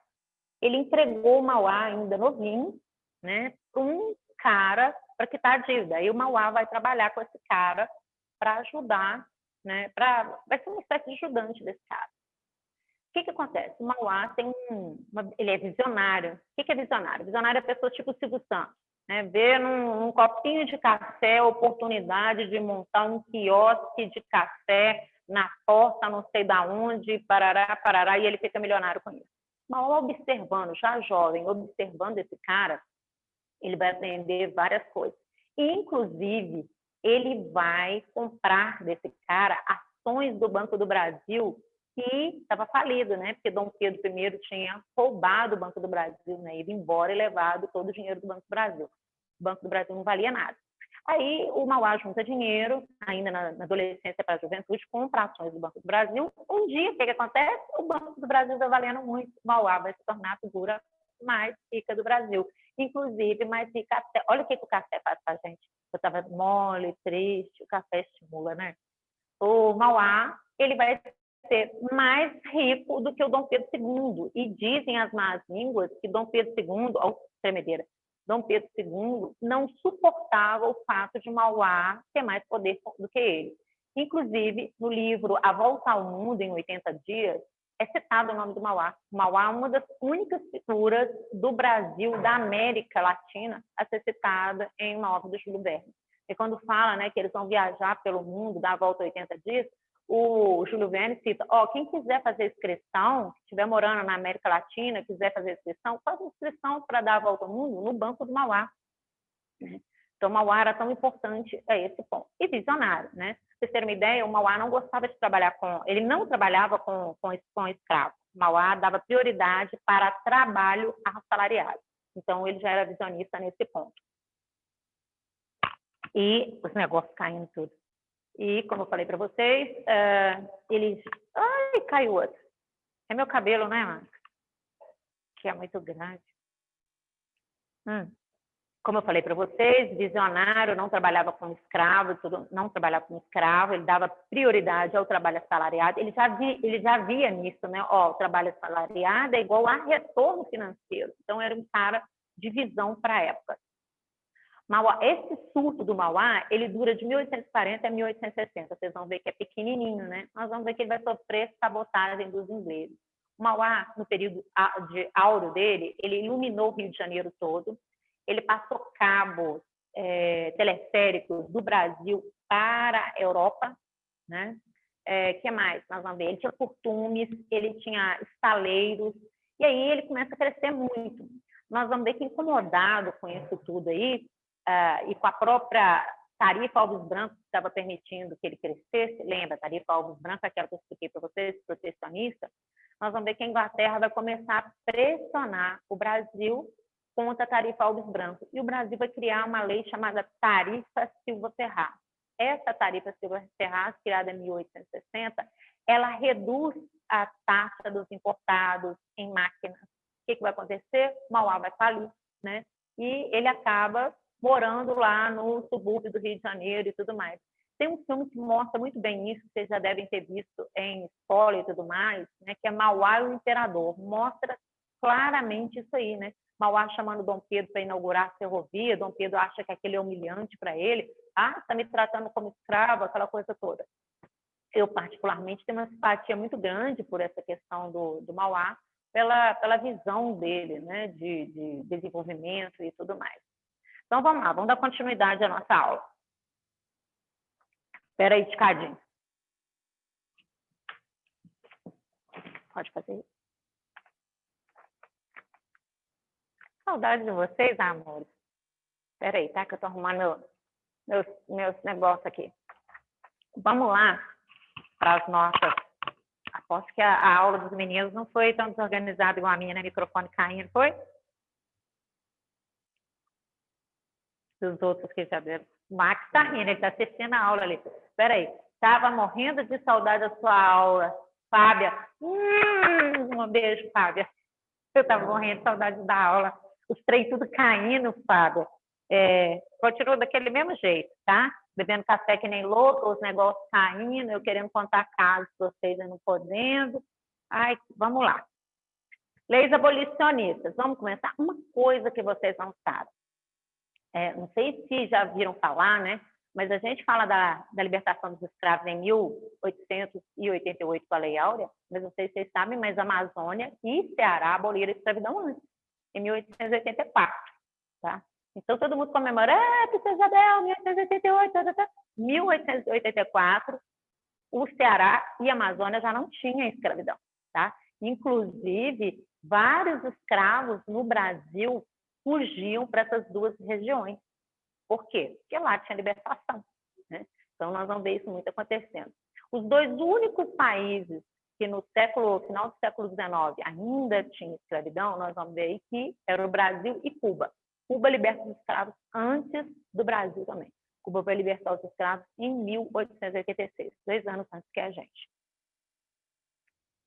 ele entregou o Mauá ainda novinho, né? Para um cara para quitar a dívida. Aí o Mauá vai trabalhar com esse cara para ajudar, né? Vai ser uma espécie de ajudante desse cara. O que acontece? O Mauá tem ele é visionário. O que é visionário? Visionário é pessoa tipo Silvio Santos, né? Vê num copinho de café a oportunidade de montar um quiosque de café na porta, não sei da onde, parará, e ele fica milionário com isso. Mauá observando, já jovem, observando esse cara, ele vai aprender várias coisas. E, inclusive, ele vai comprar desse cara ações do Banco do Brasil que estava falido, né? Porque Dom Pedro I tinha roubado o Banco do Brasil, né? Ido embora e levado todo o dinheiro do Banco do Brasil. O Banco do Brasil não valia nada. Aí o Mauá junta dinheiro, ainda na adolescência para a juventude, compra ações do Banco do Brasil. Um dia, o que acontece? O Banco do Brasil está valendo muito. O Mauá vai se tornar a figura mais rica do Brasil. Inclusive, mais rica até... Olha o que o café faz para a gente. Eu estava mole, triste, o café estimula, né? O Mauá, ele vai ser mais rico do que o Dom Pedro II. E dizem as más línguas que Dom Pedro II, tremedeira, Dom Pedro II não suportava o fato de Mauá ter mais poder do que ele. Inclusive, no livro A Volta ao Mundo em 80 Dias, é citado o nome do Mauá. O Mauá é uma das únicas figuras do Brasil, da América Latina, a ser citada em uma obra do Júlio Verne. E quando fala, né, que eles vão viajar pelo mundo, dar a volta a 80 dias, o Júlio Verne cita, quem quiser fazer inscrição, que estiver morando na América Latina, quiser fazer inscrição, faz inscrição para dar a volta ao mundo no Banco do Mauá. Então, o Mauá era tão importante a esse ponto. E visionário, né? Pra vocês terem uma ideia, o Mauá não gostava de trabalhar ele não trabalhava com escravo. O Mauá dava prioridade para trabalho assalariado. Então, ele já era visionista nesse ponto. E os negócios caindo tudo. E, como eu falei para vocês, eles... Ai, caiu outro. É meu cabelo, né, Marcos? Que é muito grande. Como eu falei para vocês, visionário, não trabalhava com escravo, não trabalhava com escravo, ele dava prioridade ao trabalho assalariado. Ele já via nisso, né? O trabalho assalariado é igual a retorno financeiro. Então, era um cara de visão para a época. Mauá, esse surto do Mauá, ele dura de 1840 a 1860. Vocês vão ver que é pequenininho, né? Nós vamos ver que ele vai sofrer sabotagem dos ingleses. O Mauá, no período de áureo dele, ele iluminou o Rio de Janeiro todo. Ele passou cabos teleféricos do Brasil para a Europa, né? Que mais nós vamos ver? Ele tinha curtumes, ele tinha estaleiros, e aí ele começa a crescer muito. Nós vamos ver que, incomodado com isso tudo aí, e com a própria tarifa Alves Branco, que estava permitindo que ele crescesse, lembra, a tarifa Alves Branco, aquela que eu expliquei para vocês, protecionista, nós vamos ver que a Inglaterra vai começar a pressionar o Brasil contra a tarifa Alves Branco. E o Brasil vai criar uma lei chamada Tarifa Silva Ferraz. Essa tarifa Silva Ferraz, criada em 1860, ela reduz a taxa dos importados em máquinas. O que vai acontecer? Mauá vai falir, né? E ele acaba morando lá no subúrbio do Rio de Janeiro e tudo mais. Tem um filme que mostra muito bem isso, vocês já devem ter visto em escola e tudo mais, né? Que é Mauá e o Imperador. Mostra claramente isso aí, né? Mauá chamando Dom Pedro para inaugurar a ferrovia, Dom Pedro acha que aquele é humilhante para ele. Ah, está me tratando como escravo, aquela coisa toda. Eu, particularmente, tenho uma simpatia muito grande por essa questão do Mauá, pela visão dele, né, de desenvolvimento e tudo mais. Então, vamos lá, vamos dar continuidade à nossa aula. Espera aí, Ticadinho. Pode fazer isso. Saudade de vocês, amores. Espera aí, tá? Que eu estou arrumando meus negócios aqui. Vamos lá para as nossas... Aposto que a aula dos meninos não foi tão desorganizada igual a minha, né? Microfone caindo, foi? Dos outros que já viram. O Max está rindo, ele está assistindo a aula ali. Espera aí. Estava morrendo de saudade da sua aula. Fábia. Um beijo, Fábia. Eu estava morrendo de saudade da aula. Os trem tudo caindo, Fábia. Continua daquele mesmo jeito, tá? Bebendo café que nem louco, os negócios caindo, eu querendo contar casos, vocês não podendo. Ai, vamos lá. Leis abolicionistas. Vamos começar. Uma coisa que vocês não sabem. Não sei se já viram falar, né? Mas a gente fala da libertação dos escravos em 1888 com a Lei Áurea, mas não sei se vocês sabem, mas a Amazônia e Ceará aboliram a escravidão antes, em 1884, tá? Então, todo mundo comemora, Princesa Isabel, 1888, 1884, o Ceará e a Amazônia já não tinham escravidão, tá? Inclusive, vários escravos no Brasil fugiam para essas duas regiões. Por quê? Porque lá tinha libertação, né? Então, nós vamos ver isso muito acontecendo. Os dois únicos países que no final do século XIX ainda tinha escravidão, nós vamos ver aí que eram o Brasil e Cuba. Cuba liberta os escravos antes do Brasil também. Cuba vai libertar os escravos em 1886, 2 anos antes que a gente.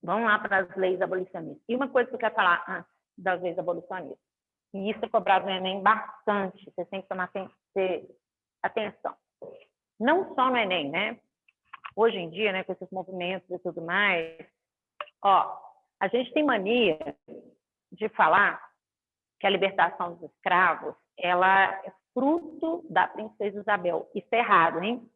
Vamos lá para as leis abolicionistas. E uma coisa que eu quero falar antes das leis abolicionistas, e isso é cobrado no Enem bastante, vocês têm que ter atenção. Não só no Enem, né? Hoje em dia, né, com esses movimentos e tudo mais, a gente tem mania de falar que a libertação dos escravos, ela é fruto da princesa Isabel. Isso é errado, hein?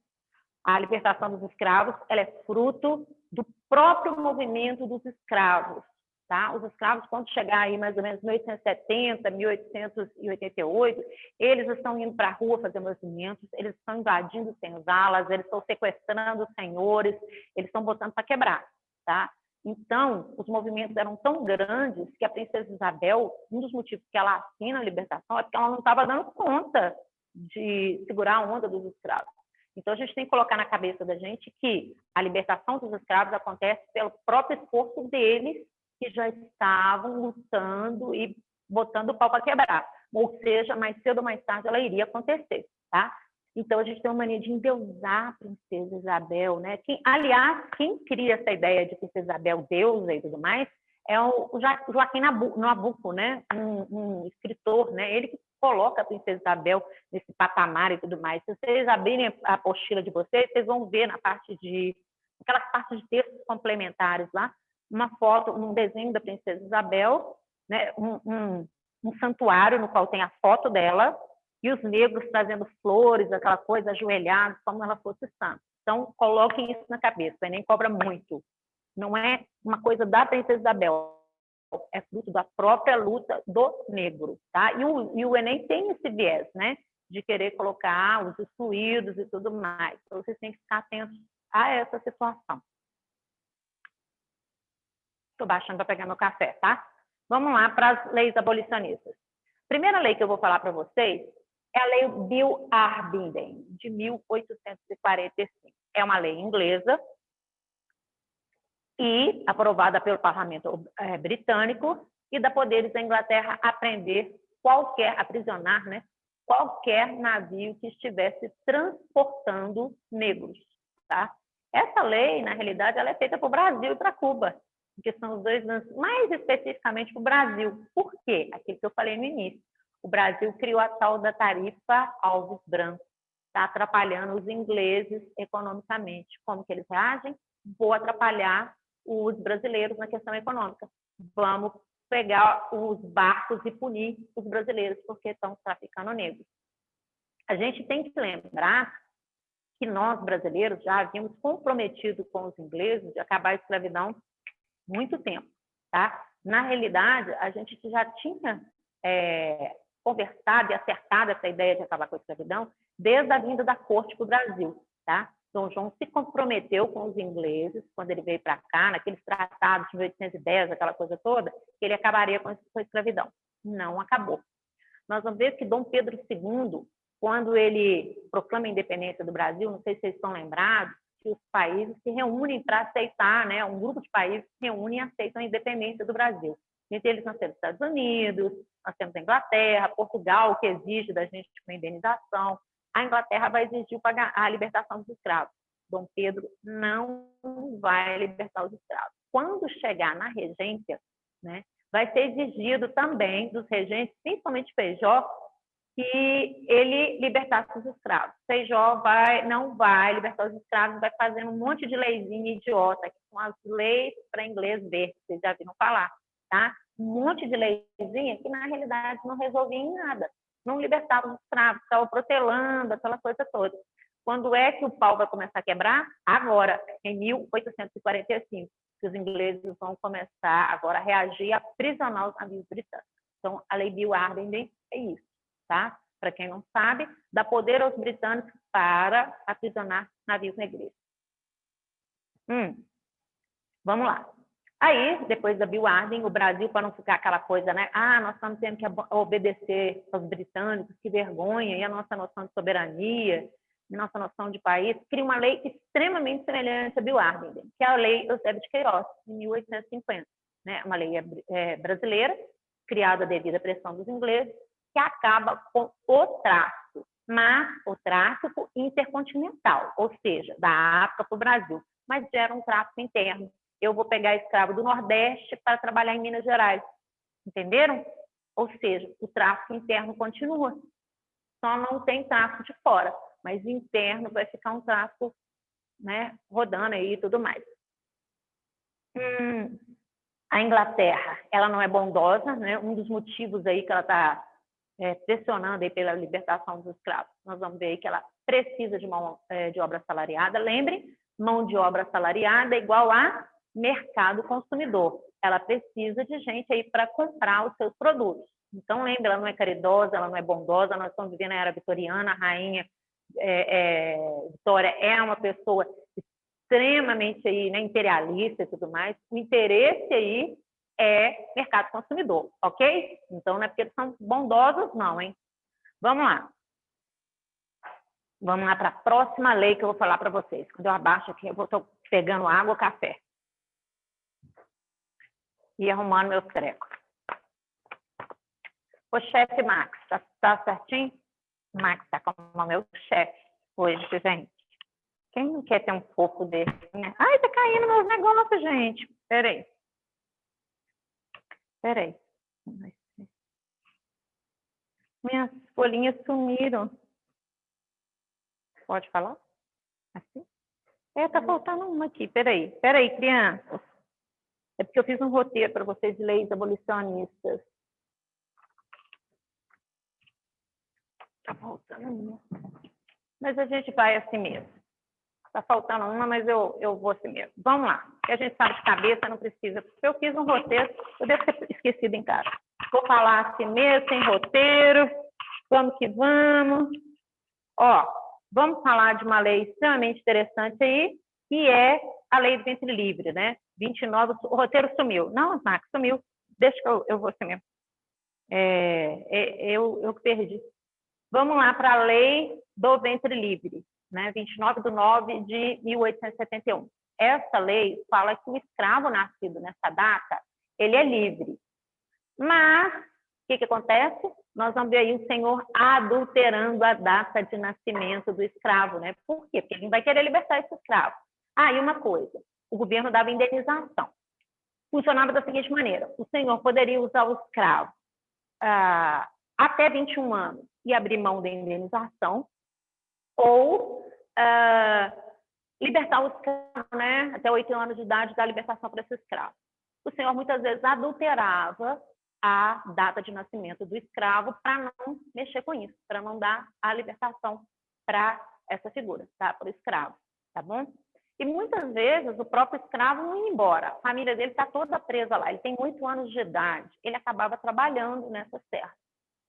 A libertação dos escravos, ela é fruto do próprio movimento dos escravos, tá? Os escravos, quando chegar aí mais ou menos 1870, 1888, eles estão indo para a rua fazer movimentos, eles estão invadindo senzalas, eles estão sequestrando os senhores, eles estão botando para quebrar, tá? Então, os movimentos eram tão grandes que a princesa Isabel, um dos motivos que ela assina a libertação é porque ela não estava dando conta de segurar a onda dos escravos. Então, a gente tem que colocar na cabeça da gente que a libertação dos escravos acontece pelo próprio esforço deles, que já estavam lutando e botando o pau para quebrar. Ou seja, mais cedo ou mais tarde ela iria acontecer, tá? Então, a gente tem uma mania de endeusar a princesa Isabel, né? Aliás, quem cria essa ideia de princesa Isabel, deusa e tudo mais, é o Joaquim Nabuco, né? Um escritor, né? Ele que coloca a princesa Isabel nesse patamar e tudo mais. Se vocês abrirem a apostila de vocês, vocês vão ver aquelas partes de textos complementares lá, uma foto, um desenho da princesa Isabel, né? Um santuário no qual tem a foto dela, e os negros trazendo flores, aquela coisa, ajoelhados, como ela fosse santa. Então, coloquem isso na cabeça, o Enem cobra muito. Não é uma coisa da princesa Isabel, é fruto da própria luta do negro, tá? E o Enem tem esse viés, né? de querer colocar os excluídos e tudo mais. Então, vocês têm que ficar atentos a essa situação. Estou baixando para pegar meu café, tá? Vamos lá para as leis abolicionistas. A primeira lei que eu vou falar para vocês é a Lei Bill-Arbiden, de 1845. É uma lei inglesa e aprovada pelo parlamento britânico e dá poderes à Inglaterra a aprisionar, né, qualquer navio que estivesse transportando negros, tá? Essa lei, na realidade, ela é feita para o Brasil e para Cuba, que são os dois, mais especificamente para o Brasil. Por quê? Aquilo que eu falei no início. O Brasil criou a tal da tarifa Alves Branco, está atrapalhando os ingleses economicamente. Como que eles reagem? Vou atrapalhar os brasileiros na questão econômica. Vamos pegar os barcos e punir os brasileiros porque estão traficando negros. A gente tem que lembrar que nós, brasileiros, já havíamos comprometido com os ingleses de acabar a escravidão há muito tempo, tá? Na realidade, a gente já tinha conversado e acertado essa ideia de acabar com a escravidão desde a vinda da corte para o Brasil, tá? Dom João se comprometeu com os ingleses, quando ele veio para cá, naqueles tratados de 1810, aquela coisa toda, que ele acabaria com a escravidão. Não acabou. Nós vamos ver que Dom Pedro II, quando ele proclama a independência do Brasil, não sei se vocês estão lembrados, que os países se reúnem para aceitar, né? Um grupo de países se reúne e aceitam a independência do Brasil. Entre eles nós temos os Estados Unidos, nós temos a Inglaterra, Portugal, que exige da gente uma indenização. A Inglaterra vai exigir a libertação dos escravos. Dom Pedro não vai libertar os escravos. Quando chegar na regência, né, vai ser exigido também dos regentes, principalmente Feijó, que ele libertasse os escravos. Feijó não vai libertar os escravos, vai fazendo um monte de leizinha idiota, que são as leis para inglês ver, vocês já viram falar, tá? Um monte de leizinha que, na realidade, não resolvia em nada. Não libertava os escravos, estava protelando, aquela coisa toda. Quando é que o pau vai começar a quebrar? Agora, em 1845, que os ingleses vão começar agora a reagir, a aprisionar os navios britânicos. Então, a Lei Bill-Arbiden é isso, tá? Para quem não sabe, dá poder aos britânicos para aprisionar navios negreiros. Vamos lá. Aí, depois da Bill-Arbiden, o Brasil, para não ficar aquela coisa, né? Nós estamos tendo que obedecer aos britânicos, que vergonha, e a nossa noção de soberania, nossa noção de país, cria uma lei extremamente semelhante à Bill-Arbiden, que é a Lei Eusébio de Queiroz, de 1850. Né? Uma lei brasileira, criada devido à pressão dos ingleses, que acaba com o tráfico, mas o tráfico intercontinental, ou seja, da África para o Brasil, mas gera um tráfico interno. Eu vou pegar escravo do Nordeste para trabalhar em Minas Gerais. Entenderam? Ou seja, o tráfico interno continua. Só não tem tráfico de fora, mas interno vai ficar um tráfico, né, rodando aí e tudo mais. A Inglaterra, ela não é bondosa, né? Um dos motivos aí que ela está pressionando aí pela libertação dos escravos. Nós vamos ver aí que ela precisa de mão de obra assalariada. Lembre, mão de obra assalariada é igual a mercado consumidor. Ela precisa de gente aí para comprar os seus produtos. Então, lembre, ela não é caridosa, ela não é bondosa, nós estamos vivendo na era vitoriana, a rainha Vitória é uma pessoa extremamente aí, né, imperialista e tudo mais. O interesse aí é mercado consumidor, ok? Então, não é porque eles são bondosos, não, hein? Vamos lá. Vamos lá para a próxima lei que eu vou falar para vocês. Quando eu abaixo aqui, eu estou pegando água ou café. E arrumando meus trecos. O chefe Max, tá certinho? Max tá como o meu chefe hoje, gente. Quem não quer ter um fofo desse, né? Ai, tá caindo meus negócios, gente. Peraí. Minhas folhinhas sumiram. Pode falar? Assim? Tá faltando uma aqui. Peraí, crianças. É porque eu fiz um roteiro para vocês de leis abolicionistas. Tá faltando uma. Mas a gente vai assim mesmo. Tá faltando uma, mas eu vou assim mesmo. Vamos lá. Que a gente sabe de cabeça, não precisa. Eu fiz um roteiro, eu devo ter esquecido em casa. Vou falar assim mesmo, sem roteiro. Vamos que vamos. Ó, vamos falar de uma lei extremamente interessante aí, que é a lei do ventre livre, né? 29, o roteiro sumiu. Não, Max, sumiu. Deixa que eu vou sumir. Eu perdi. Vamos lá para a lei do ventre livre, né? 29/9/1871. Essa lei fala que o escravo nascido nessa data, ele é livre. Mas, o que acontece? Nós vamos ver aí o Senhor adulterando a data de nascimento do escravo, né? Por quê? Porque ele não vai querer libertar esse escravo. E uma coisa, o governo dava indenização. Funcionava da seguinte maneira: o senhor poderia usar o escravo até 21 anos e abrir mão da indenização, ou libertar o escravo, né, até 8 anos de idade, dar libertação para esse escravo. O senhor muitas vezes adulterava a data de nascimento do escravo para não mexer com isso, para não dar a libertação para essa figura, tá? Para o escravo, tá bom? E muitas vezes o próprio escravo não ia embora, a família dele está toda presa lá, ele tem 8 anos de idade, ele acabava trabalhando nessas terras,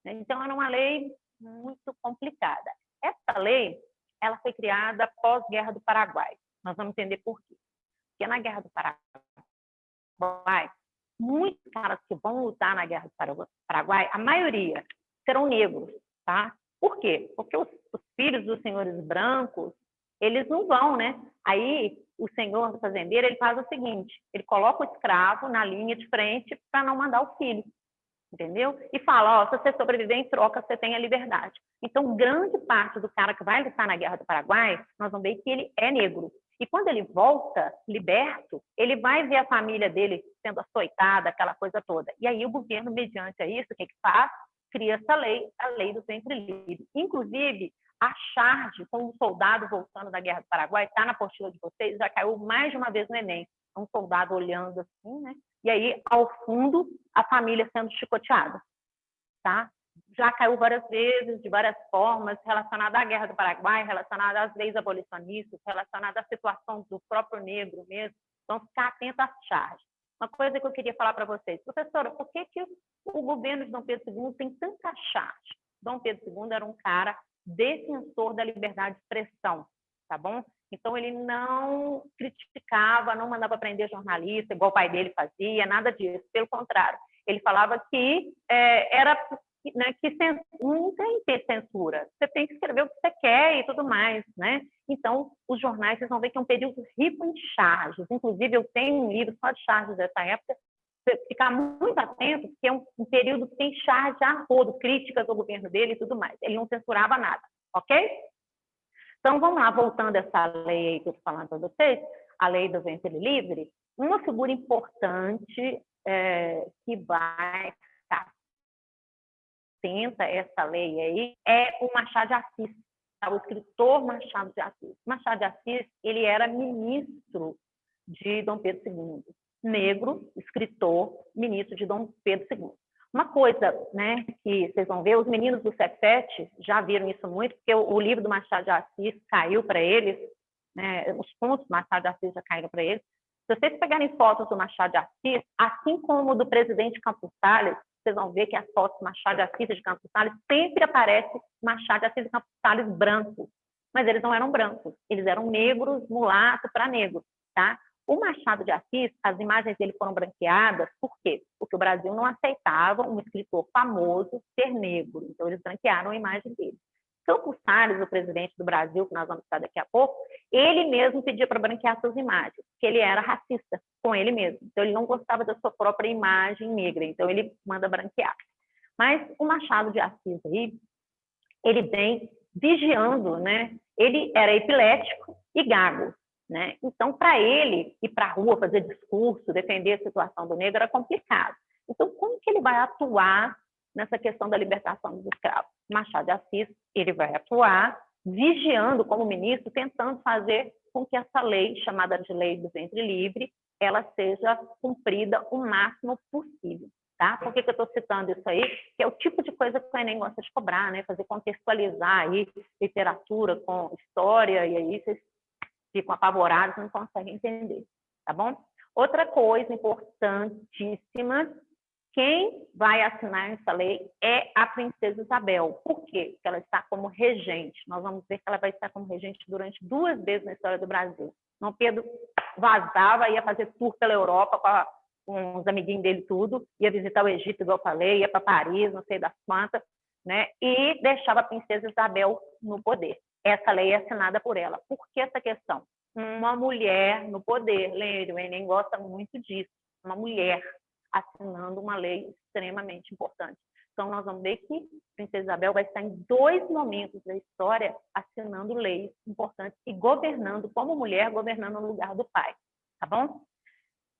né? Então era uma lei muito complicada. Essa lei, ela foi criada após a Guerra do Paraguai. Nós vamos entender por quê. Porque na Guerra do Paraguai, muitos caras que vão lutar na Guerra do Paraguai, a maioria serão negros, tá? Por quê? Porque os filhos dos senhores brancos, eles não vão, né? Aí o senhor do fazendeiro, ele faz o seguinte: ele coloca o escravo na linha de frente para não mandar o filho, entendeu? E fala, se você sobreviver, em troca você tem a liberdade. Então, grande parte do cara que vai lutar na Guerra do Paraguai, nós vamos ver que ele é negro. E quando ele volta, liberto, ele vai ver a família dele sendo açoitada, aquela coisa toda. E aí o governo, mediante a isso, o que faz? Cria essa lei, a lei do ventre livre. Inclusive, a charge com um soldado voltando da Guerra do Paraguai, está na apostila de vocês, já caiu mais de uma vez no Enem. Um soldado olhando assim, né? E aí, ao fundo, a família sendo chicoteada, tá? Já caiu várias vezes, de várias formas, relacionada à Guerra do Paraguai, relacionada às leis abolicionistas, relacionada à situação do próprio negro mesmo. Então, ficar atento às charges. Uma coisa que eu queria falar para vocês, professora, por que o governo de Dom Pedro II tem tanta charge? Dom Pedro II era um cara defensor da liberdade de expressão, tá bom? Então, ele não criticava, não mandava prender jornalista, igual o pai dele fazia, nada disso. Pelo contrário, ele falava que que não tem que ter censura. Você tem que escrever o que você quer e tudo mais, né? Então, os jornais, vocês vão ver que é um período rico em charges. Inclusive, eu tenho um livro só de charges dessa época. Você ficar muito atento, porque é um período que tem charge a rodo, críticas ao governo dele e tudo mais. Ele não censurava nada, ok? Então, vamos lá, voltando a essa lei aí que eu estou falando para vocês, a lei do ventre livre, uma figura importante que vai ficar atenta a essa lei aí é o Machado de Assis, tá? O escritor Machado de Assis. Machado de Assis, ele era ministro de Dom Pedro II, negro, escritor, ministro de Dom Pedro II. Uma coisa, né, que vocês vão ver, os meninos do Cefet já viram isso muito, porque o livro do Machado de Assis caiu para eles, né, os contos do Machado de Assis já caíram para eles. Se vocês pegarem fotos do Machado de Assis, assim como do presidente Campos Salles, vocês vão ver que as fotos do Machado de Assis e de Campos Salles sempre aparece Machado de Assis e Campos Salles brancos, mas eles não eram brancos, eles eram negros, mulato para negro, tá? O Machado de Assis, as imagens dele foram branqueadas, por quê? Porque o Brasil não aceitava um escritor famoso ser negro, então eles branquearam a imagem dele. Campos Salles, o presidente do Brasil, que nós vamos estar daqui a pouco, ele mesmo pedia para branquear suas imagens, porque ele era racista com ele mesmo, então ele não gostava da sua própria imagem negra, então ele manda branquear. Mas o Machado de Assis aí, ele vem vigiando, né? Ele era epilético e gago, né? Então, para ele ir para a rua, fazer discurso, defender a situação do negro era complicado. Então, como que ele vai atuar nessa questão da libertação dos escravos? Machado de Assis, ele vai atuar vigiando como ministro, tentando fazer com que essa lei, chamada de Lei do Ventre Livre, ela seja cumprida o máximo possível. Tá? Por que eu estou citando isso aí? Que é o tipo de coisa que o Enem gosta de cobrar, né? Fazer contextualizar aí literatura com história, e aí vocês ficam apavorados, não conseguem entender, tá bom? Outra coisa importantíssima Quem vai assinar essa lei é a princesa Isabel. Por quê? Porque ela está como regente. Nós vamos ver que ela vai estar como regente durante 2 vezes na história do Brasil. Dom Pedro vazava, ia fazer tour pela Europa com os amiguinhos dele tudo, ia visitar o Egito, igual eu falei, ia para Paris, não sei das quantas, né? E deixava a princesa Isabel no poder. Essa lei é assinada por ela. Por que essa questão? Uma mulher no poder. O Enem gosta muito disso. Uma mulher assinando uma lei extremamente importante. Então, nós vamos ver que a princesa Isabel vai estar em 2 momentos da história assinando leis importantes e governando, como mulher, governando no lugar do pai. Tá bom?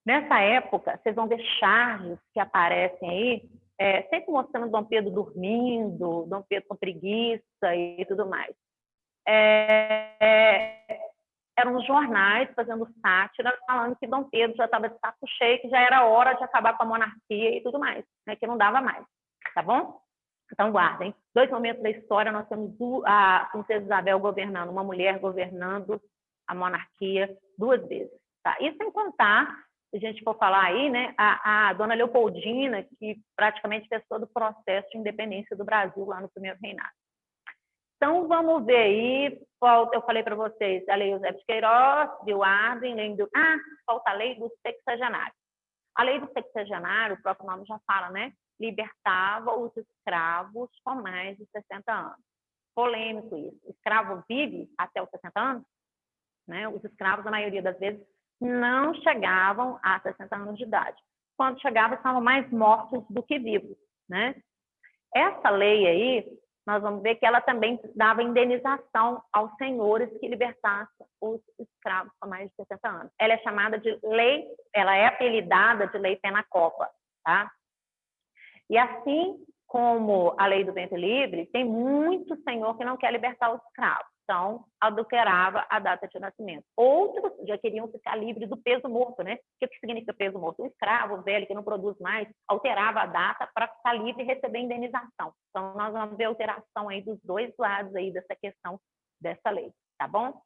Nessa época, vocês vão ver charges que aparecem aí, sempre mostrando Dom Pedro dormindo, Dom Pedro com preguiça e tudo mais. Eram jornais fazendo sátira, falando que Dom Pedro já estava de saco cheio, que já era hora de acabar com a monarquia e tudo mais, né, que não dava mais, tá bom? Então, guardem. 2 momentos da história, nós temos a princesa Isabel governando, uma mulher governando a monarquia 2 vezes, tá? Isso sem contar, se a gente for falar aí, né, a dona Leopoldina, que praticamente fez todo o processo de independência do Brasil lá no primeiro reinado. Então, vamos ver aí, eu falei para vocês, a Lei Eusébio de Queiroz, Bill Adrien, falta a Lei do Sexagenário. A Lei do Sexagenário, o próprio nome já fala, né? Libertava os escravos com mais de 60 anos. Polêmico isso. O escravo vive até os 60 anos? Né? Os escravos, a maioria das vezes, não chegavam a 60 anos de idade. Quando chegavam, estavam mais mortos do que vivos, né? Essa lei aí, nós vamos ver que ela também dava indenização aos senhores que libertassem os escravos com mais de 60 anos. Ela é chamada de lei, ela é apelidada de Lei Pena-Copa, tá? E assim como a lei do ventre livre, tem muito senhor que não quer libertar os escravos. Então, adulterava a data de nascimento. Outros já queriam ficar livres do peso morto, né? O que significa peso morto? O escravo velho que não produz mais, alterava a data para ficar livre e receber indenização. Então, nós vamos ver alteração aí dos 2 lados aí dessa questão dessa lei, tá bom?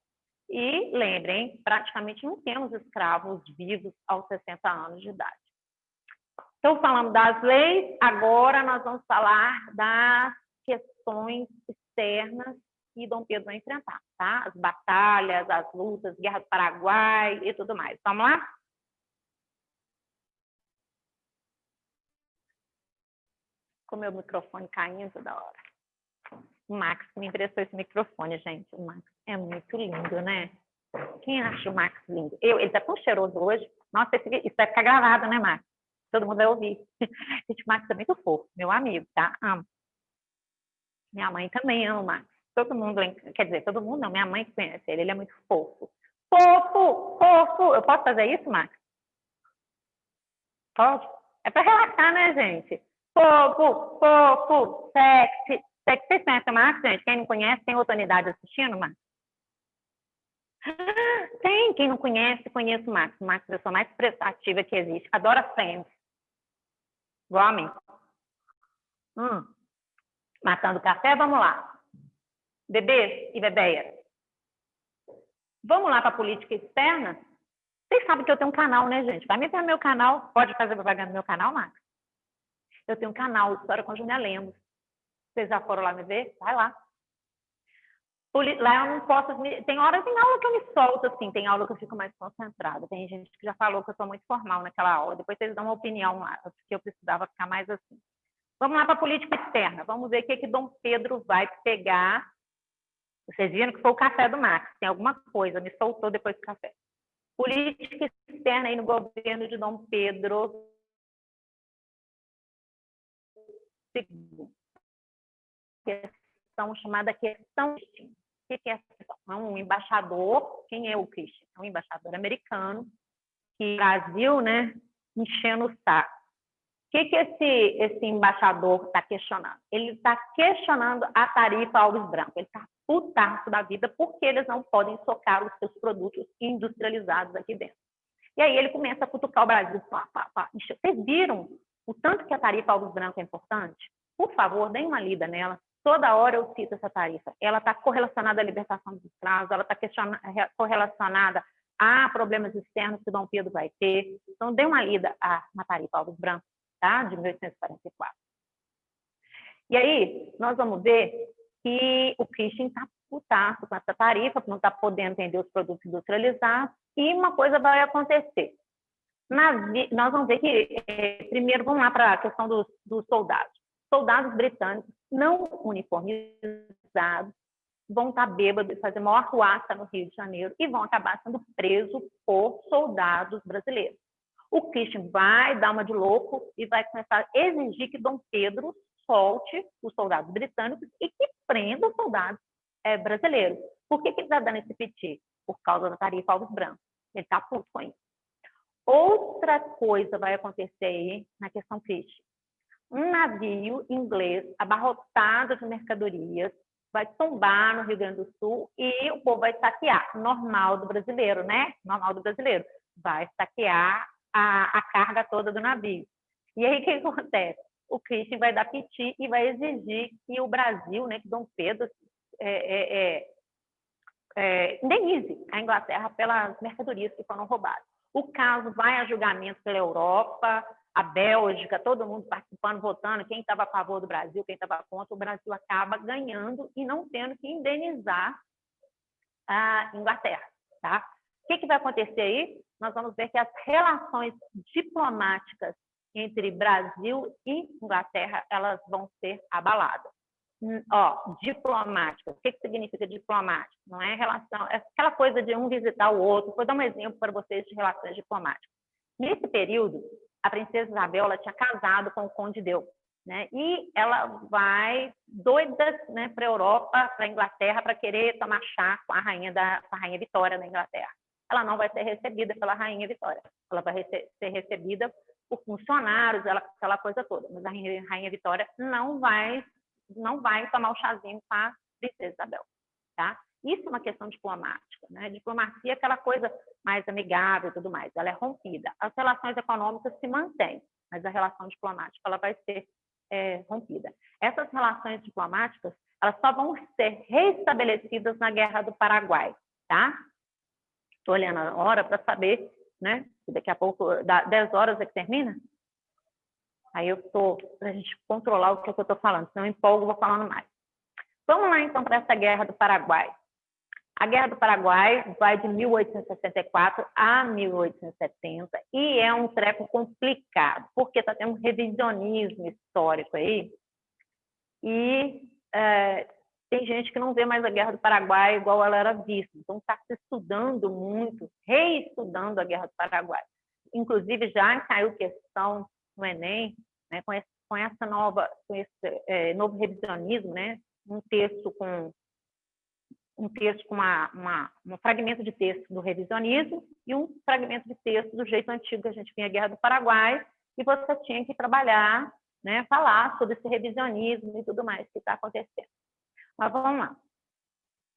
E lembrem, praticamente não temos escravos vivos aos 60 anos de idade. Então, falamos das leis, agora nós vamos falar das questões externas que Dom Pedro vai enfrentar, tá? As batalhas, as lutas, Guerra do Paraguai e tudo mais. Vamos lá? Com o meu microfone caindo toda hora. O Max me emprestou esse microfone, gente. O Max é muito lindo, né? Quem acha o Max lindo? Ele tá tão cheiroso hoje. Nossa, isso vai ficar gravado, né, Max? Todo mundo vai ouvir. Gente, o Max é muito fofo, meu amigo, tá? Amo. Minha mãe também ama o Max. Todo mundo, quer dizer, todo mundo não, minha mãe que conhece ele é muito fofo. Fofo, fofo. Eu posso fazer isso, Max? Pode? É para relaxar, né, gente? Fofo, fofo, sexy. Sexy, vocês conhecem o Max, gente? Quem não conhece, tem outra unidade assistindo, Max? Tem, quem não conhece, conhece o Max. O Max é a pessoa mais prestativa que existe. Adora Friends. Igual a mim. Matando café, vamos lá. Bebês e bebéias. Vamos lá para a política externa? Vocês sabem que eu tenho um canal, né, gente? Vai me ver no meu canal. Pode fazer propaganda no meu canal, Max? Eu tenho um canal, História com Júlia Lemos. Vocês já foram lá me ver? Vai lá. Lá eu não posso... Tem aula que eu me solto, assim. Tem aula que eu fico mais concentrada. Tem gente que já falou que eu sou muito formal naquela aula. Depois vocês dão uma opinião lá, porque eu precisava ficar mais assim. Vamos lá para a política externa. Vamos ver o que Dom Pedro vai pegar. Vocês viram que foi o café do Max. Tem alguma coisa, me soltou depois do café. Política externa aí no governo de Dom Pedro II. Questão chamada questão Christian. O que é essa questão? É um embaixador. Quem é o Christian? É um embaixador americano que o Brasil, né, enchendo o saco. O que esse embaixador está questionando? Ele está questionando a tarifa Alves Branco. Ele está putaço da vida porque eles não podem socar os seus produtos industrializados aqui dentro. E aí ele começa a cutucar o Brasil. Vocês viram o tanto que a tarifa Alves Branco é importante? Por favor, deem uma lida nela. Toda hora eu cito essa tarifa. Ela está correlacionada à libertação dos escravos, ela está correlacionada a problemas externos que Dom Pedro vai ter. Então, dê uma lida na tarifa Alves Branco. tá? De 1844. E aí, nós vamos ver que o Christian está putaço com essa tarifa, não está podendo vender os produtos industrializados, e uma coisa vai acontecer. Nós vamos ver que, primeiro, vamos lá para a questão dos soldados. Soldados britânicos não uniformizados vão estar bêbados e fazer maior ruaça no Rio de Janeiro e vão acabar sendo presos por soldados brasileiros. O Christian vai dar uma de louco e vai começar a exigir que Dom Pedro solte os soldados britânicos e que prenda os soldados brasileiros. Por que ele está dando esse piti? Por causa da tarifa aos brancos. Ele está puto com isso. Outra coisa vai acontecer aí na questão Christian. Um navio inglês abarrotado de mercadorias vai tombar no Rio Grande do Sul e o povo vai saquear. Normal do brasileiro, né? Normal do brasileiro. Vai saquear a carga toda do navio. E aí, o que acontece? O Christian vai dar piti e vai exigir que o Brasil, né, que Dom Pedro, indenize a Inglaterra pelas mercadorias que foram roubadas. O caso vai a julgamento pela Europa, a Bélgica, todo mundo participando, votando, quem estava a favor do Brasil, quem estava contra, o Brasil acaba ganhando e não tendo que indenizar a Inglaterra. Tá? O que vai acontecer aí? Nós vamos ver que as relações diplomáticas entre Brasil e Inglaterra, elas vão ser abaladas. Diplomática. O que significa diplomática? Não é relação, é aquela coisa de um visitar o outro. Vou dar um exemplo para vocês de relações diplomáticas. Nesse período, a princesa Isabel ela tinha casado com o Conde Deu, né? E ela vai doida, né, para a Europa, para a Inglaterra, para querer tomar chá com a rainha Vitória da Inglaterra. Ela não vai ser recebida pela rainha Vitória. Ela vai ser recebida por funcionários, aquela coisa toda. Mas a rainha Vitória não vai tomar o chazinho com a princesa Isabel, tá? Isso é uma questão diplomática, né? Diplomacia é aquela coisa mais amigável e tudo mais, ela é rompida. As relações econômicas se mantêm, mas a relação diplomática ela vai ser rompida. Essas relações diplomáticas, elas só vão ser restabelecidas na Guerra do Paraguai, tá? Estou olhando a hora para saber, né? Daqui a pouco, 10 horas é que termina? Aí para a gente controlar o que eu estou falando, senão eu empolgo, vou falando mais. Vamos lá, então, para essa Guerra do Paraguai. A Guerra do Paraguai vai de 1864 a 1870 e é um treco complicado, porque está tendo um revisionismo histórico aí e tem gente que não vê mais a Guerra do Paraguai igual ela era vista. Então, está se estudando muito, reestudando a Guerra do Paraguai. Inclusive, já caiu questão no Enem, né, com esse novo revisionismo, né, um texto com um fragmento de texto do revisionismo e um fragmento de texto do jeito antigo que a gente tinha a Guerra do Paraguai, e você tinha que trabalhar, né, falar sobre esse revisionismo e tudo mais que está acontecendo. Mas vamos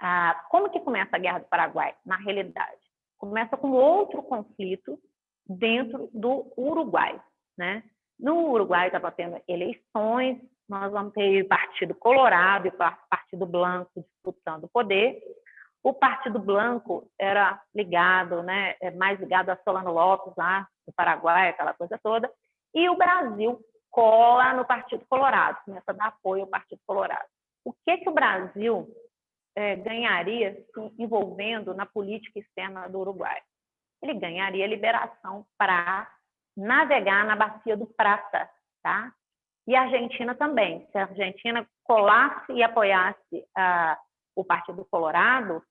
lá. Como que começa a Guerra do Paraguai, na realidade? Começa com outro conflito dentro do Uruguai, né? No Uruguai estava tendo eleições, nós vamos ter o Partido Colorado e o Partido Blanco disputando o poder. O Partido Blanco era ligado, né, mais ligado a Solano Lopes, lá do Paraguai, aquela coisa toda. E o Brasil cola no Partido Colorado, começa a dar apoio ao Partido Colorado. O que o Brasil ganharia se envolvendo na política externa do Uruguai? Ele ganharia liberação para navegar na Bacia do Prata, tá? E a Argentina também. Se a Argentina colasse e apoiasse o Partido Colorado,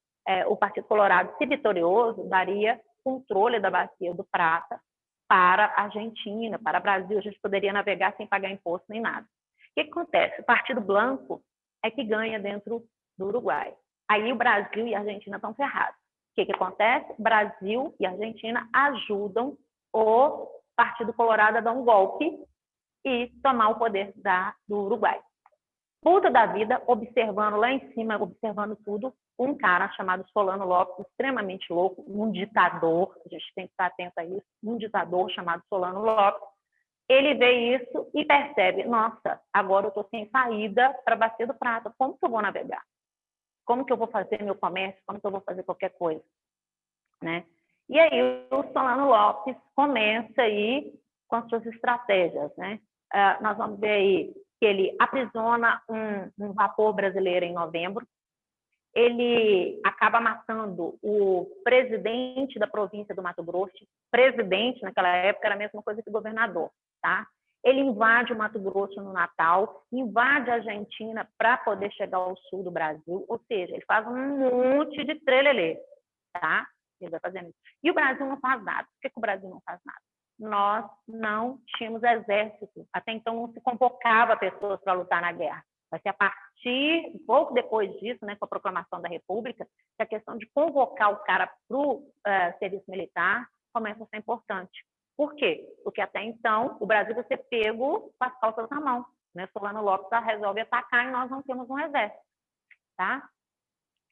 se vitorioso, daria controle da Bacia do Prata para a Argentina, para o Brasil. A gente poderia navegar sem pagar imposto nem nada. O que acontece? O Partido Blanco é que ganha dentro do Uruguai. Aí o Brasil e a Argentina estão ferrados. O que acontece? Brasil e Argentina ajudam o Partido Colorado a dar um golpe e tomar o poder do Uruguai. Puta da vida, observando lá em cima, observando tudo, um cara chamado Solano Lopes, extremamente louco, um ditador, a gente tem que estar atento a isso, um ditador chamado Solano Lopes, ele vê isso e percebe, nossa, agora eu estou sem saída para Bacia do Prata, como que eu vou navegar? Como que eu vou fazer meu comércio? Como que eu vou fazer qualquer coisa? Né? E aí o Solano Lopes começa aí com as suas estratégias, né? nós vamos ver aí que ele aprisiona um vapor brasileiro em novembro. Ele acaba matando o presidente da província do Mato Grosso. Presidente, naquela época, era a mesma coisa que governador, tá? Ele invade o Mato Grosso no Natal, invade a Argentina para poder chegar ao sul do Brasil, ou seja, ele faz um monte de trelelê, tá? Ele vai fazendo isso. E o Brasil não faz nada. Por que o Brasil não faz nada? Nós não tínhamos exército. Até então não se convocava pessoas para lutar na guerra. Vai ser a partir, um pouco depois disso, né, com a proclamação da República, que a questão de convocar o cara para o serviço militar começa a ser importante. Por quê? Porque até então o Brasil vai ser pego com as calças na mão. Né? Solano Lopes resolve atacar e nós não temos um exército. Tá?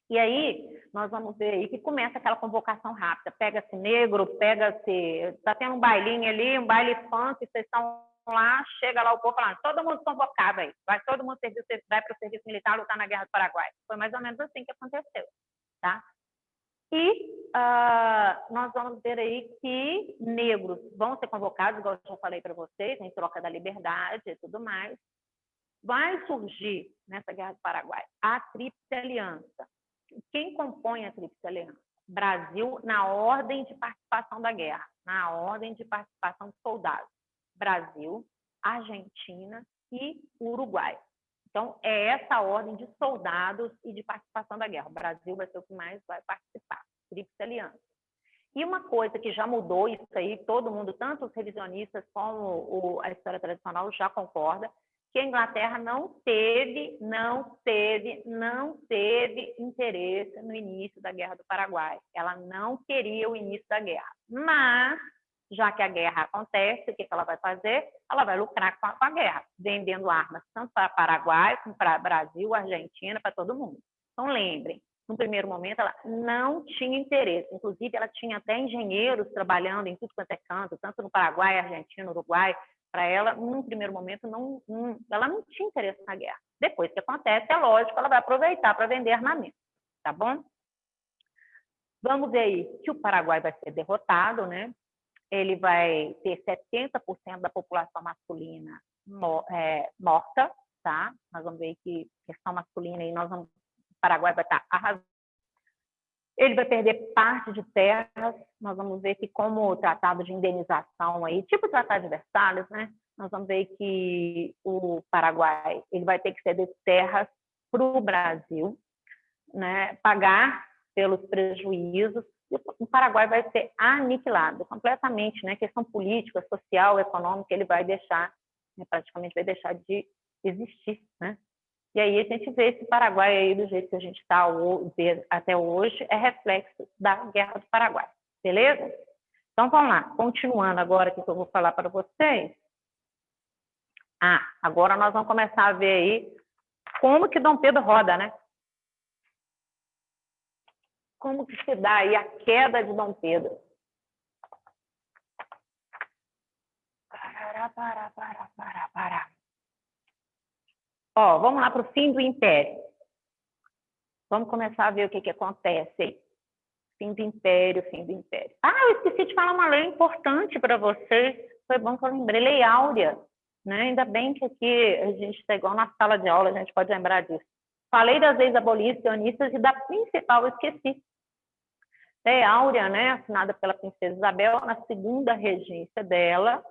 E aí, nós vamos ver aí que começa aquela convocação rápida. Pega-se negro, pega-se... Está tendo um bailinho ali, um baile funk, vocês estão lá, chega lá o povo falando, todo mundo convocado aí, vai todo mundo vai para o serviço militar lutar na Guerra do Paraguai. Foi mais ou menos assim que aconteceu. Tá? E nós vamos ver aí que negros vão ser convocados, igual eu já falei para vocês, em troca da liberdade e tudo mais. Vai surgir, nessa Guerra do Paraguai, a Tríplice Aliança. Quem compõe a Tríplice Aliança? Brasil na ordem de participação da guerra, na ordem de participação de soldados. Brasil, Argentina e Uruguai. Então, é essa ordem de soldados e de participação da guerra. O Brasil vai ser o que mais vai participar, Tríplice Aliança. E uma coisa que já mudou, isso aí todo mundo, tanto os revisionistas como a história tradicional já concorda, que a Inglaterra não teve interesse no início da Guerra do Paraguai. Ela não queria o início da guerra. Mas, já que a guerra acontece, o que ela vai fazer? Ela vai lucrar com a guerra, vendendo armas tanto para Paraguai, como para Brasil, Argentina, para todo mundo. Então, lembrem, no primeiro momento, ela não tinha interesse. Inclusive, ela tinha até engenheiros trabalhando em tudo quanto é canto, tanto no Paraguai, Argentina, Uruguai. Para ela, num primeiro momento, ela não tinha interesse na guerra. Depois que acontece, é lógico, ela vai aproveitar para vender armamento. Tá bom? Vamos ver aí que o Paraguai vai ser derrotado, né? Ele vai ter 70% da população masculina morta, tá? Nós vamos ver que questão masculina aí, o Paraguai vai estar arrasado. Ele vai perder parte de terras, nós vamos ver que como o tratado de indenização aí, tipo o tratado de Versalhes, né? Nós vamos ver que o Paraguai ele vai ter que ceder terras para o Brasil, né? Pagar pelos prejuízos, e o Paraguai vai ser aniquilado completamente, né? Questão política, social, econômica, ele vai deixar, né? Praticamente vai deixar de existir, né? E aí a gente vê esse Paraguai aí do jeito que a gente está até hoje, é reflexo da Guerra do Paraguai, beleza? Então vamos lá, continuando agora que eu vou falar para vocês. Agora nós vamos começar a ver aí como que Dom Pedro roda, né? Como que se dá aí a queda de Dom Pedro? Vamos lá para o fim do Império. Vamos começar a ver o que acontece aí. Fim do Império, fim do Império. Eu esqueci de falar uma lei importante para vocês. Foi bom que eu lembrei, Lei Áurea. Né? Ainda bem que aqui a gente está igual na sala de aula, a gente pode lembrar disso. Falei das leis abolicionistas e da principal eu esqueci. Lei Áurea, né? Assinada pela Princesa Isabel na segunda regência dela.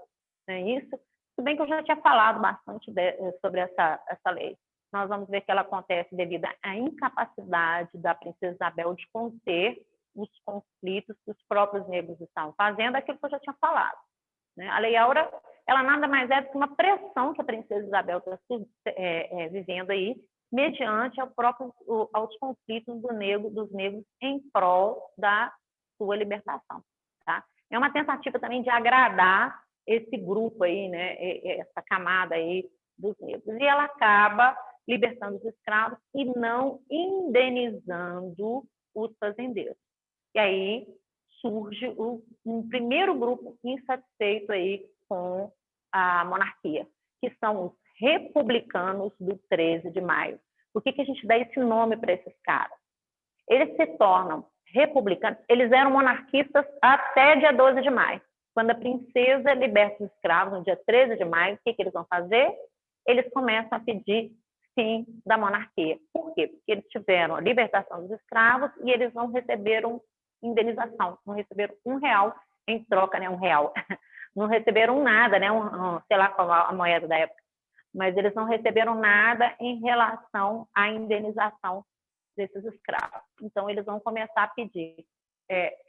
Não é isso? Se bem que eu já tinha falado bastante sobre essa lei. Nós vamos ver que ela acontece devido à incapacidade da Princesa Isabel de conter os conflitos que os próprios negros estavam fazendo, aquilo que eu já tinha falado. Né? A Lei Áurea, ela nada mais é do que uma pressão que a Princesa Isabel está vivendo aí, mediante aos conflitos dos negros em prol da sua libertação. Tá? É uma tentativa também de agradar esse grupo aí, né, essa camada aí dos negros. E ela acaba libertando os escravos e não indenizando os fazendeiros. E aí surge um primeiro grupo insatisfeito aí com a monarquia, que são os republicanos do 13 de maio. Por que a gente dá esse nome para esses caras? Eles se tornam republicanos, eles eram monarquistas até dia 12 de maio. Quando a princesa liberta os escravos no dia 13 de maio, o que eles vão fazer? Eles começam a pedir fim da monarquia. Por quê? Porque eles tiveram a libertação dos escravos e eles não receberam indenização, não receberam R$1 em troca, né? R$1. Não receberam nada, né? Sei lá qual a moeda da época, mas eles não receberam nada em relação à indenização desses escravos. Então, eles vão começar a pedir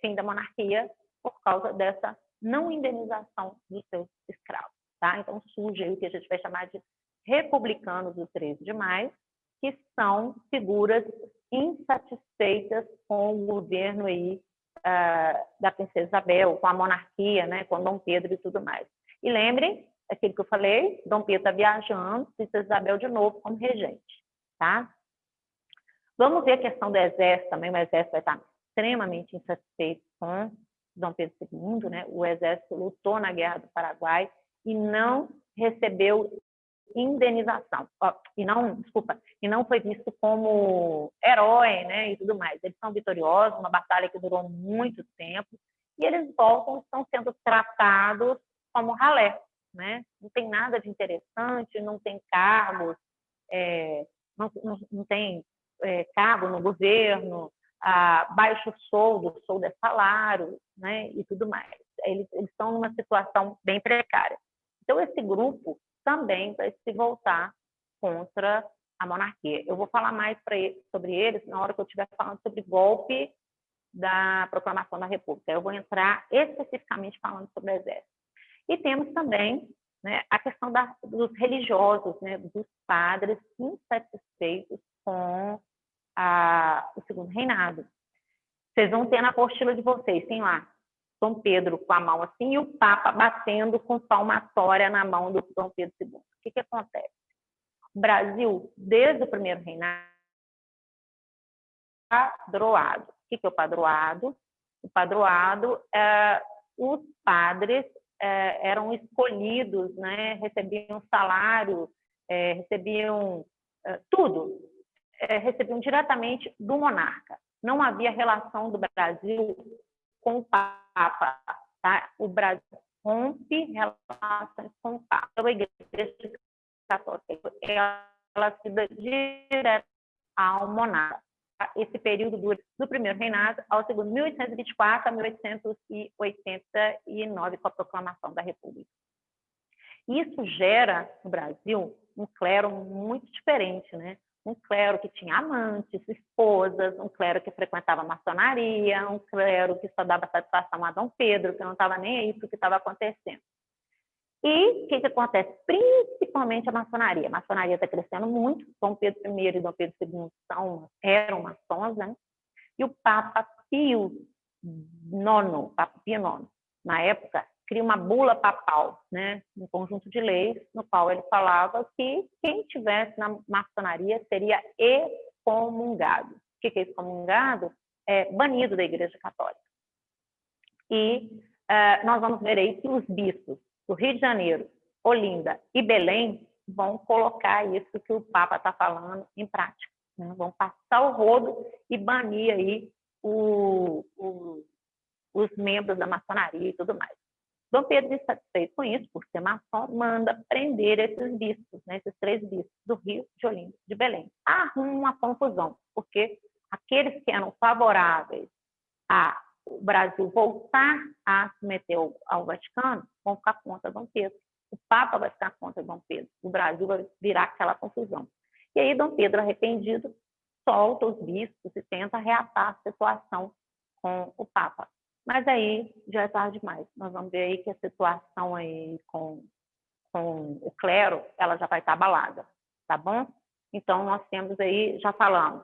fim da monarquia por causa dessa não indenização dos seus escravos. Tá? Então, surge aí o que a gente vai chamar de republicanos do 13 de maio, que são figuras insatisfeitas com o governo aí, da princesa Isabel, com a monarquia, né, com Dom Pedro e tudo mais. E lembrem, aquilo que eu falei, Dom Pedro está viajando, princesa Isabel de novo como regente. Tá? Vamos ver a questão do exército também, o exército vai estar extremamente insatisfeito com Dom Pedro II, né? O exército lutou na Guerra do Paraguai e não recebeu indenização, e não foi visto como herói, né, e tudo mais. Eles são vitoriosos, uma batalha que durou muito tempo, e eles voltam, estão sendo tratados como ralé, né? Não tem nada de interessante, não tem cargos, não tem cargo no governo, baixo soldo é salário, né, e tudo mais. Eles estão numa situação bem precária. Então, esse grupo também vai se voltar contra a monarquia. Eu vou falar mais sobre eles na hora que eu estiver falando sobre golpe da proclamação da República. Eu vou entrar especificamente falando sobre o exército. E temos também, né, a questão dos religiosos, né, dos padres insatisfeitos com o segundo reinado. Vocês vão ter na apostila de vocês, tem lá, Dom Pedro com a mão assim e o Papa batendo com palmatória na mão do Dom Pedro II. O que acontece? O Brasil, desde o primeiro reinado, padroado. O que é o padroado? O padroado, os padres eram escolhidos, né? Recebiam salário, recebiam tudo, recebiam diretamente do monarca. Não havia relação do Brasil com o Papa, tá? O Brasil rompe relações com o Papa. Então, a Igreja Católica, ela se dá direto ao monarca. Esse período do primeiro reinado ao segundo, 1824 a 1889, com a proclamação da República. Isso gera, no Brasil, um clero muito diferente, né? Um clero que tinha amantes, esposas, um clero que frequentava a maçonaria, um clero que só dava satisfação a Dom Pedro, que não estava nem aí para o que estava acontecendo. E o que acontece? Principalmente a maçonaria. A maçonaria está crescendo muito. Dom Pedro I e Dom Pedro II eram maçons, né? E o Papa Pio IX, na época, cria uma bula papal, né? Um conjunto de leis no qual ele falava que quem tivesse na maçonaria seria excomungado. O que é excomungado? Banido da Igreja Católica. E nós vamos ver aí que os bispos do Rio de Janeiro, Olinda e Belém vão colocar isso que o Papa está falando em prática, né? Vão passar o rodo e banir aí os membros da maçonaria e tudo mais. Dom Pedro, insatisfeito com isso, por ser maçom, manda prender esses bispos, né, esses 3 bispos do Rio, de Olinda e de Belém. Arruma uma confusão, porque aqueles que eram favoráveis a o Brasil voltar a se meter ao Vaticano vão ficar contra Dom Pedro. O Papa vai ficar contra Dom Pedro. O Brasil vai virar aquela confusão. E aí Dom Pedro, arrependido, solta os bispos e tenta reatar a situação com o Papa. Mas aí já é tarde demais. Nós vamos ver aí que a situação aí com o clero, ela já vai estar abalada, tá bom? Então, nós temos aí, já falamos,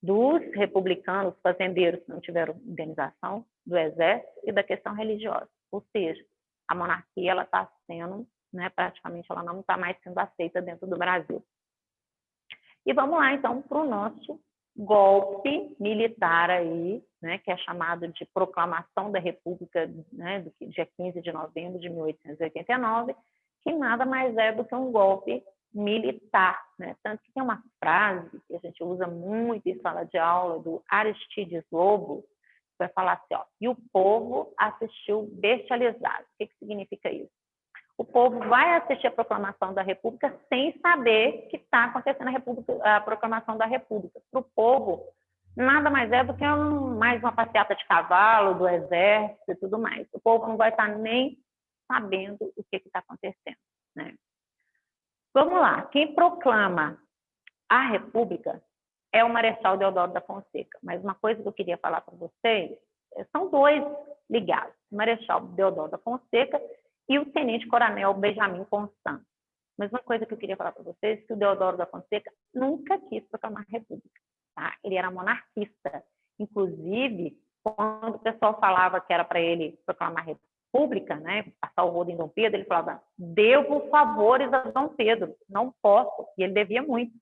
dos republicanos, fazendeiros que não tiveram indenização, do exército e da questão religiosa. Ou seja, a monarquia ela está sendo, né, praticamente ela não está mais sendo aceita dentro do Brasil. E vamos lá, então, para o nosso golpe militar aí, né, que é chamado de Proclamação da República, né, do dia 15 de novembro de 1889, que nada mais é do que um golpe militar, né? Tanto que tem uma frase que a gente usa muito em sala de aula do Aristides Lobo, vai falar assim, ó, e o povo assistiu bestializado. O que significa isso? O povo vai assistir a proclamação da República sem saber que está acontecendo a proclamação da República. Para o povo, nada mais é do que mais uma passeata de cavalo, do exército e tudo mais. O povo não vai estar nem sabendo o que está acontecendo, né? Vamos lá. Quem proclama a República é o Marechal Deodoro da Fonseca. Mas uma coisa que eu queria falar para vocês, são dois ligados, o Marechal Deodoro da Fonseca e o Tenente Coronel Benjamin Constant. Mas uma coisa que eu queria falar para vocês é que o Deodoro da Fonseca nunca quis proclamar a República. Tá? Ele era monarquista. Inclusive, quando o pessoal falava que era para ele proclamar a República, né, passar o rodo em Dom Pedro, ele falava, devo favores a Dom Pedro, não posso. E ele devia muito.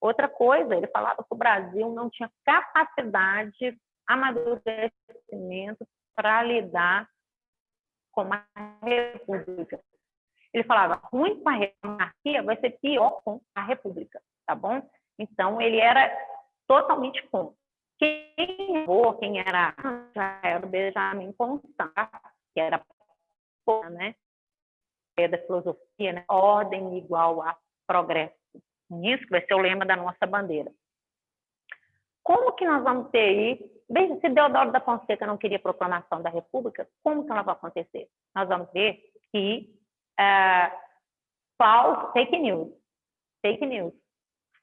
Outra coisa, ele falava que o Brasil não tinha capacidade, amadurecimento para lidar com a República. Ele falava, ruim com a monarquia vai ser pior com a República, tá bom? Então, ele era totalmente contra. Quem era, já era o Benjamin Constant, que era, né, da filosofia, né, ordem igual a progresso. Isso que vai ser o lema da nossa bandeira. Como que nós vamos ter aí, veja, se Deodoro da Fonseca não queria proclamação da República, como que ela vai acontecer? Nós vamos ver que fake news.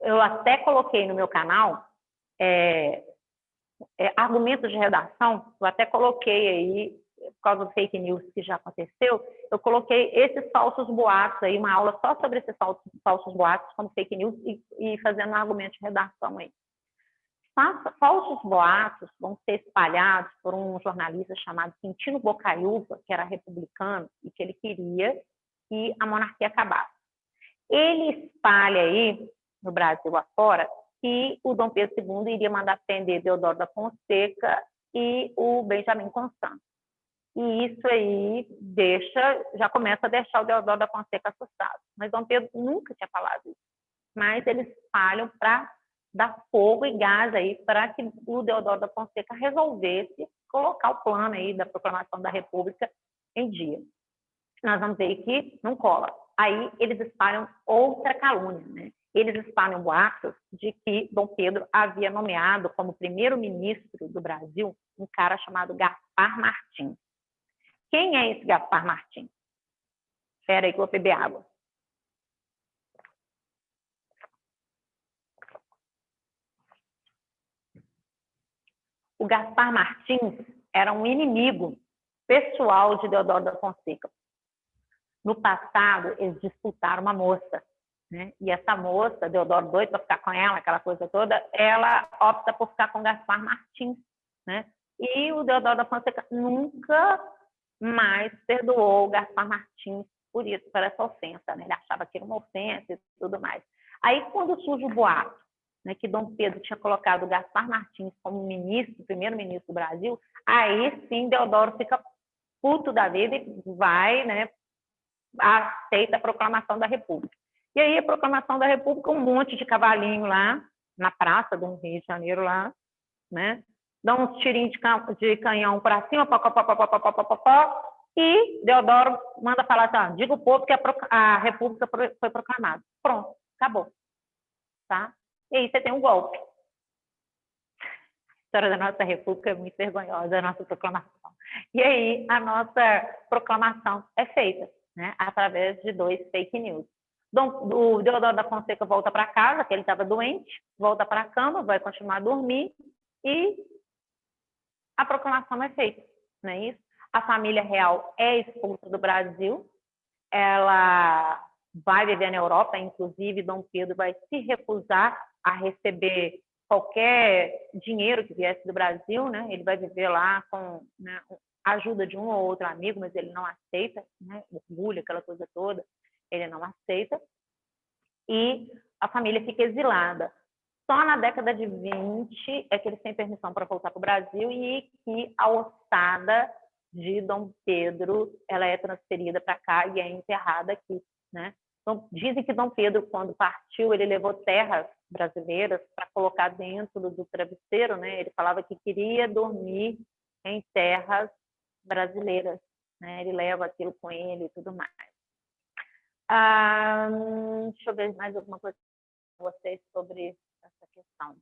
Eu até coloquei no meu canal argumentos de redação, eu até coloquei aí, por causa do fake news que já aconteceu, eu coloquei esses falsos boatos aí, uma aula só sobre esses falsos boatos como fake news e fazendo um argumento de redação aí. Falsos boatos vão ser espalhados por um jornalista chamado Quintino Bocaiúva, que era republicano e que ele queria que a monarquia acabasse. Ele espalha aí, no Brasil afora, que o Dom Pedro II iria mandar prender Deodoro da Fonseca e o Benjamin Constant. E isso aí já começa a deixar o Deodoro da Fonseca assustado. Mas Dom Pedro nunca tinha falado isso. Mas eles espalham para dar fogo e gás aí para que o Deodoro da Fonseca resolvesse colocar o plano aí da proclamação da República em dia. Nós vamos ver que não cola. Aí eles espalham outra calúnia, né? Eles espalham boatos de que Dom Pedro havia nomeado como primeiro-ministro do Brasil um cara chamado Gaspar Martins. Quem é esse Gaspar Martins? Espera aí que eu vou beber água. O Gaspar Martins era um inimigo pessoal de Deodoro da Fonseca. No passado, eles disputaram uma moça, né? E essa moça, Deodoro doido para ficar com ela, aquela coisa toda, ela opta por ficar com Gaspar Martins, né? E o Deodoro da Fonseca nunca mais perdoou o Gaspar Martins por isso, por essa ofensa, né? Ele achava que era uma ofensa e tudo mais. Aí, quando surge o boato, né, que Dom Pedro tinha colocado o Gaspar Martins como primeiro-ministro do Brasil, aí sim Deodoro fica puto da vida e vai, né, aceita a proclamação da República. E aí a proclamação da República, um monte de cavalinho lá, na praça do Rio de Janeiro lá, né, dá uns tirinhos de canhão para cima, e Deodoro manda falar assim, diga o povo que a República foi proclamada. Pronto, acabou. Tá? E aí você tem um golpe. A história da nossa República é muito vergonhosa, a nossa proclamação. E aí a nossa proclamação é feita, né, através de 2 fake news. O Deodoro da Fonseca volta para casa, que ele estava doente, volta para a cama, vai continuar a dormir e a proclamação é feita, não é isso? A família real é expulsa do Brasil, ela vai viver na Europa, inclusive Dom Pedro vai se recusar a receber qualquer dinheiro que viesse do Brasil, né? Ele vai viver lá com, né, a ajuda de um ou outro amigo, mas ele não aceita, né? Orgulho, aquela coisa toda, ele não aceita. E a família fica exilada. Só na década de 20 é que eles têm permissão para voltar para o Brasil e que a ossada de Dom Pedro ela é transferida para cá e é enterrada aqui, né? Então, dizem que Dom Pedro, quando partiu, ele levou terras brasileiras para colocar dentro do travesseiro, né? Ele falava que queria dormir em terras brasileiras, né? Ele leva aquilo com ele e tudo mais. Deixa eu ver mais alguma coisa com vocês sobre essa questão.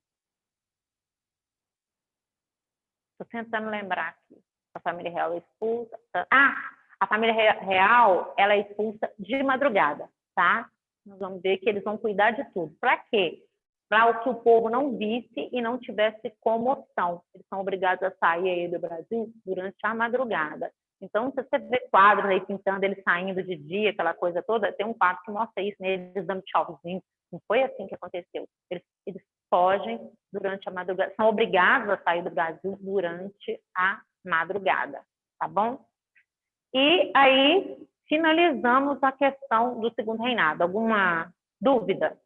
Estou tentando lembrar aqui. A família real é expulsa. A família real, ela é expulsa de madrugada, tá? Nós vamos ver que eles vão cuidar de tudo. Para quê? Para que o povo não visse e não tivesse comoção. Eles são obrigados a sair aí do Brasil durante a madrugada. Então, se você vê quadros aí pintando eles saindo de dia, aquela coisa toda, tem um quadro que mostra isso, né? Eles dando tchauzinho. Não foi assim que aconteceu. Eles fogem durante a madrugada, são obrigados a sair do Brasil durante a madrugada, tá bom? E aí, finalizamos a questão do segundo reinado. Alguma dúvida?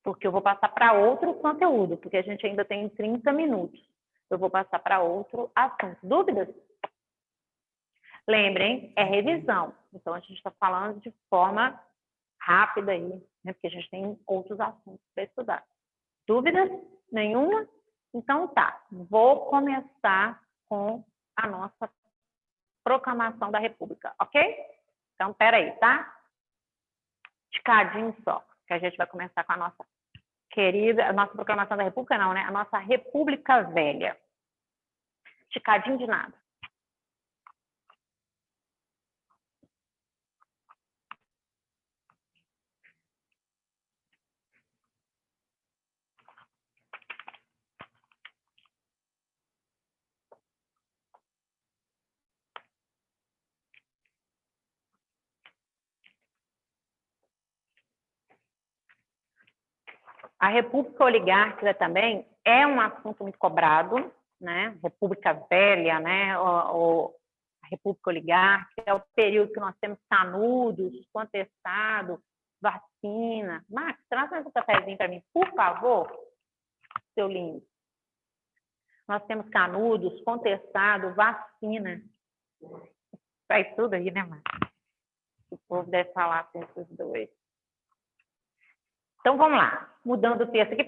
Porque eu vou passar para outro conteúdo, porque a gente ainda tem 30 minutos. Eu vou passar para outro assunto. Dúvidas? Lembrem, é revisão. Então, a gente está falando de forma rápida aí, né? Porque a gente tem outros assuntos para estudar. Dúvidas? Nenhuma? Então, tá. Vou começar com a nossa proclamação da República, ok? Então, peraí, tá? Ticadinho só, que a gente vai começar com a nossa querida, a nossa proclamação da República, não, né? A nossa República Velha. Ticadinho de nada. A República Oligárquica também é um assunto muito cobrado, né? República Velha, né? A República Oligárquica é o período que nós temos canudos, contestado, vacina. Max, traz mais um cafezinho para mim, por favor, seu lindo. Nós temos canudos, contestado, vacina. Faz tudo aí, né, Max? O povo deve falar com esses dois. Então, vamos lá. Mudando o texto aqui.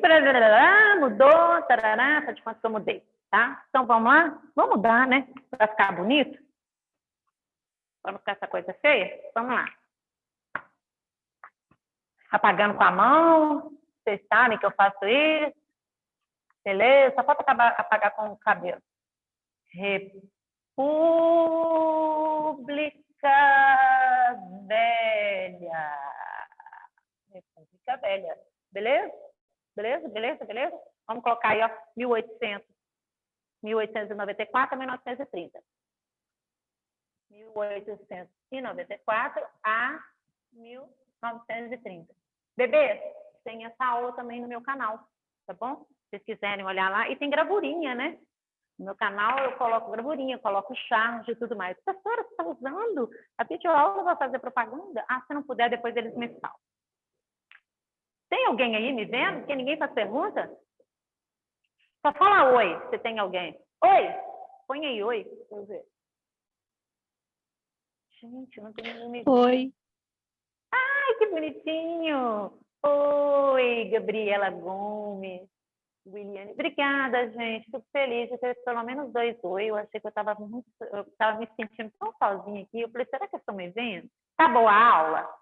Mudou, tarará, faz de conta que eu mudei, tá? Então, vamos lá? Vamos mudar, né? Para ficar bonito. Para não ficar essa coisa feia. Vamos lá. Apagando com a mão. Vocês sabem que eu faço isso. Beleza? Só falta apagar com o cabelo. República Velha. República Velha. Beleza? Beleza? Beleza? Beleza? Vamos colocar aí, ó, 1894 a 1930. 1894 a 1930. Bebês, tem essa aula também no meu canal, tá bom? Se vocês quiserem olhar lá. E tem gravurinha, né? No meu canal eu coloco gravurinha, coloco charge e tudo mais. Professora, você está usando a videoaula para fazer propaganda? Ah, se não puder, depois eles me falam. Tem alguém aí me vendo? Porque ninguém faz pergunta? Só fala oi, se tem alguém. Oi! Põe aí, oi. Deixa eu ver. Gente, não tem ninguém me vendo. Oi. Ai, que bonitinho! Oi, Gabriela Gomes. Williane. Obrigada, gente. Fico feliz de ter pelo menos 2 oi. Eu achei que eu estava me sentindo tão sozinha aqui. Eu falei, será que estão me vendo? Tá boa a aula?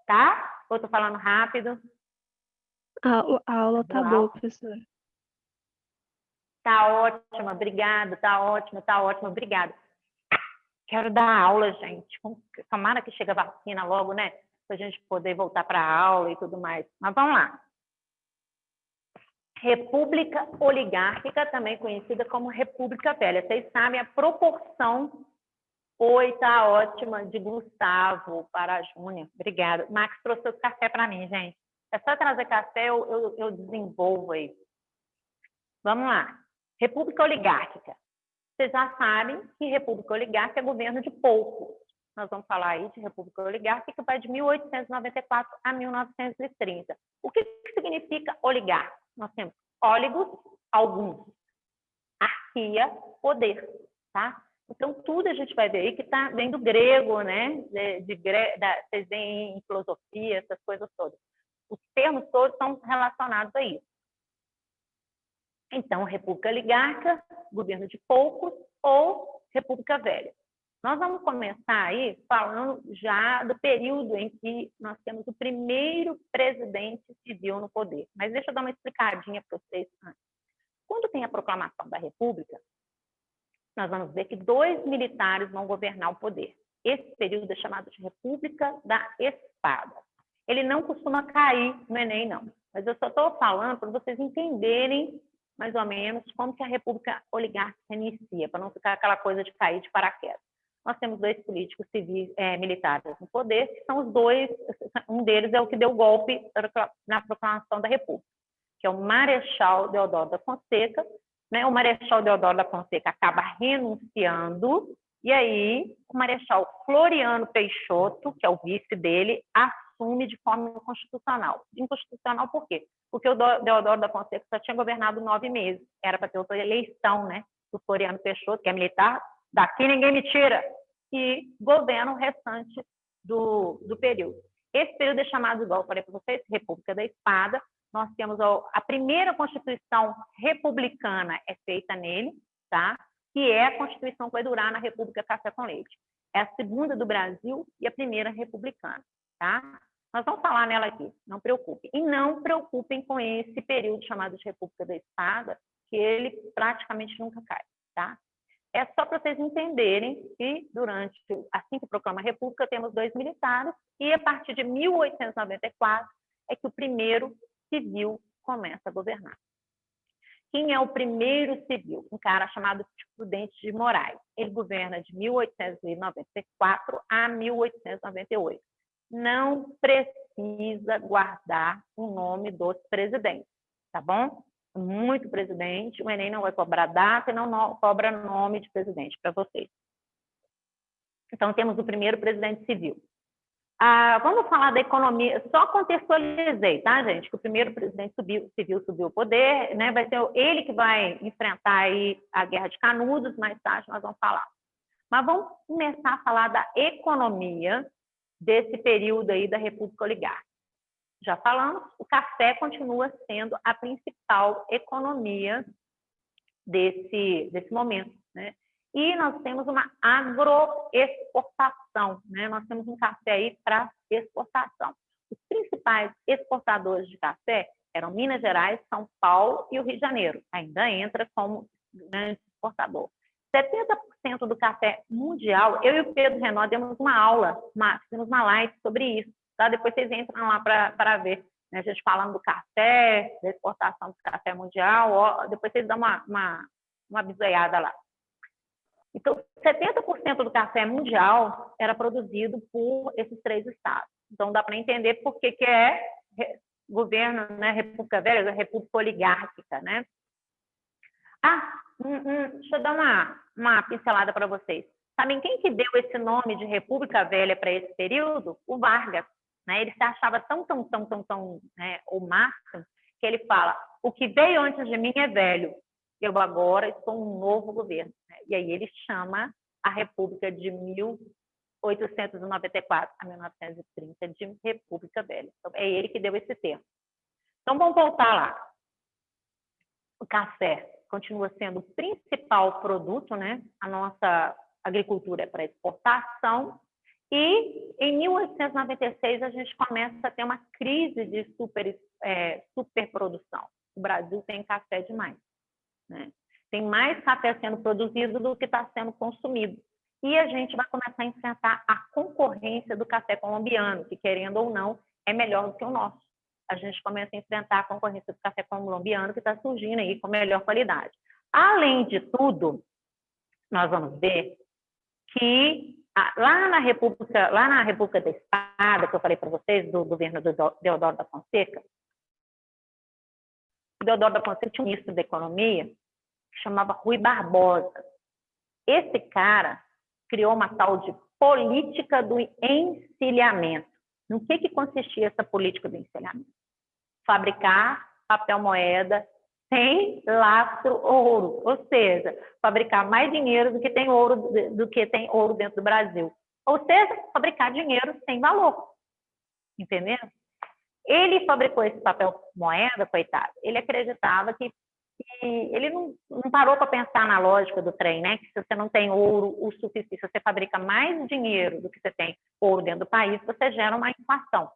Tá? Ou estou falando rápido? A aula tá boa, professora. Tá ótima, obrigada. Tá ótima, obrigada. Quero dar aula, gente. Tomara que chegue a vacina logo, né? Para a gente poder voltar para a aula e tudo mais. Mas vamos lá. República Oligárquica, também conhecida como República Velha. Vocês sabem a proporção. Oi, tá ótima, de Gustavo para a Júnior. Obrigada. Max trouxe o café para mim, gente. É só trazer café, eu desenvolvo aí. Vamos lá. República Oligárquica. Vocês já sabem que República Oligárquica é governo de poucos. Nós vamos falar aí de República Oligárquica, que vai de 1894 a 1930. O que significa oligarca? Nós temos óligos, alguns. Arquia, poder, tá? Então, tudo a gente vai ver aí que vem do grego, né? Vocês veem em filosofia, essas coisas todas. Os termos todos são relacionados a isso. Então, república oligárquica, governo de poucos ou república velha. Nós vamos começar aí falando já do período em que nós temos o primeiro presidente civil no poder. Mas deixa eu dar uma explicadinha para vocês antes. Quando tem a proclamação da República, nós vamos ver que 2 militares vão governar o poder. Esse período é chamado de República da Espada. Ele não costuma cair no Enem, não. Mas eu só estou falando para vocês entenderem mais ou menos como que a República Oligárquica inicia, para não ficar aquela coisa de cair de paraquedas. Nós temos 2 políticos civis, militares no poder, que são os 2, um deles é o que deu o golpe na proclamação da República, que é o Marechal Deodoro da Fonseca. Né? O Marechal Deodoro da Fonseca acaba renunciando, e aí o Marechal Floriano Peixoto, que é o vice dele, assume de forma inconstitucional. Inconstitucional por quê? Porque o Deodoro da Fonseca só tinha governado 9 meses. Era para ter outra eleição, né? Do Floriano Peixoto, que é militar, daqui ninguém me tira, e governa o restante do período. Esse período é chamado, igual eu falei para vocês, República da Espada. Nós temos a primeira Constituição republicana é feita nele, tá? Que é a Constituição que vai durar na República Café com Leite. É a segunda do Brasil e a primeira republicana, tá? Nós vamos falar nela aqui, não preocupem. E não preocupem com esse período chamado de República da Espada, que ele praticamente nunca cai, tá? É só para vocês entenderem que durante, assim que proclama a República, temos 2 militares, e a partir de 1894 é que o primeiro civil começa a governar. Quem é o primeiro civil? Um cara chamado Prudente de Moraes. Ele governa de 1894 a 1898. Não precisa guardar o nome dos presidentes, tá bom? Muito presidente, o Enem não vai cobrar data e não cobra nome de presidente para vocês. Então, temos o primeiro presidente civil. Vamos falar da economia, só contextualizei, tá, gente? Que o primeiro presidente civil subiu ao poder, né? Vai ser ele que vai enfrentar aí a Guerra de Canudos, mais tarde nós vamos falar. Mas vamos começar a falar da economia desse período aí da República Oligárquica. Já falamos, o café continua sendo a principal economia desse momento, né? E nós temos uma agroexportação, né? Nós temos um café aí para exportação. Os principais exportadores de café eram Minas Gerais, São Paulo e o Rio de Janeiro. Ainda entra como grande exportador. 70% do café mundial, eu e o Pedro Renó demos uma aula, fizemos uma live sobre isso, tá? Depois vocês entram lá para ver, né? A gente falando do café, da exportação do café mundial, depois vocês dão uma bisoiada lá. Então, 70% do café mundial era produzido por esses 3 estados. Então, dá para entender por que é governo, né, República Velha, República Oligárquica, né? Deixa eu dar uma pincelada para vocês. Sabem quem que deu esse nome de República Velha para esse período? O Vargas, né? Ele se achava tão, né, o máximo, que ele fala, o que veio antes de mim é velho. Eu agora estou um novo governo. Né? E aí ele chama a República de 1894 a 1930 de República Velha. Então, é ele que deu esse termo. Então, vamos voltar lá. O café continua sendo o principal produto, né? A nossa agricultura é para exportação. E, em 1896, a gente começa a ter uma crise de superprodução. O Brasil tem café demais. Né? Tem mais café sendo produzido do que está sendo consumido. E a gente vai começar a enfrentar a concorrência do café colombiano, que, querendo ou não, é melhor do que o nosso. A gente começa a enfrentar a concorrência do café colombiano, que está surgindo aí com melhor qualidade. Além de tudo, nós vamos ver que lá na República da Espada, que eu falei para vocês, do governo do Deodoro da Fonseca, o Deodoro da Fonseca tinha um ministro da Economia que chamava Rui Barbosa. Esse cara criou uma tal de política do encilhamento. No que consistia essa política do encilhamento? Fabricar papel moeda sem lastro ouro, ou seja, fabricar mais dinheiro do que tem ouro dentro do Brasil. Ou seja, fabricar dinheiro sem valor. Entendeu? Ele fabricou esse papel moeda, coitado. Ele acreditava que E ele não parou para pensar na lógica do trem, né? Que se você não tem ouro o suficiente, se você fabrica mais dinheiro do que você tem ouro dentro do país, você gera uma inflação.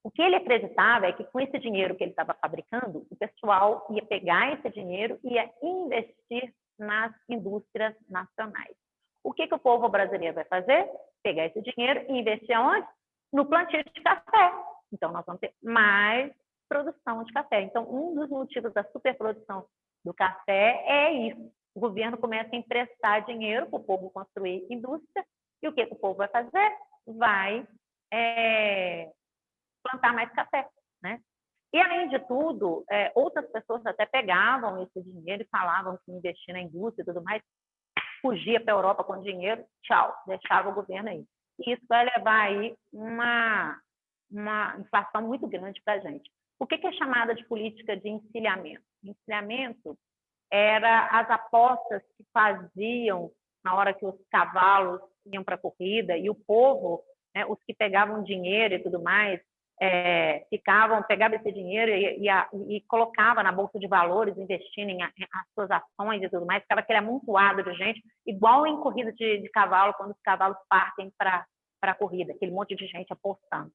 O que ele acreditava é que com esse dinheiro que ele estava fabricando, o pessoal ia pegar esse dinheiro e ia investir nas indústrias nacionais. O que o povo brasileiro vai fazer? Pegar esse dinheiro e investir onde? No plantio de café. Então, nós vamos ter mais produção de café. Então, um dos motivos da superprodução do café é isso. O governo começa a emprestar dinheiro para o povo construir indústria. E o que o povo vai fazer? Vai plantar mais café, né? E, além de tudo, outras pessoas até pegavam esse dinheiro e falavam que investir na indústria e tudo mais, fugia para a Europa com dinheiro, tchau, deixava o governo aí. E isso vai levar aí uma inflação muito grande para a gente. O que é chamada de política de encilhamento? Encilhamento era as apostas que faziam na hora que os cavalos iam para a corrida e o povo, né, os que pegavam dinheiro e tudo mais, pegava esse dinheiro e colocava na bolsa de valores, investindo em as suas ações e tudo mais, ficava aquele amontoado de gente, igual em corrida de cavalo, quando os cavalos partem para a corrida, aquele monte de gente apostando.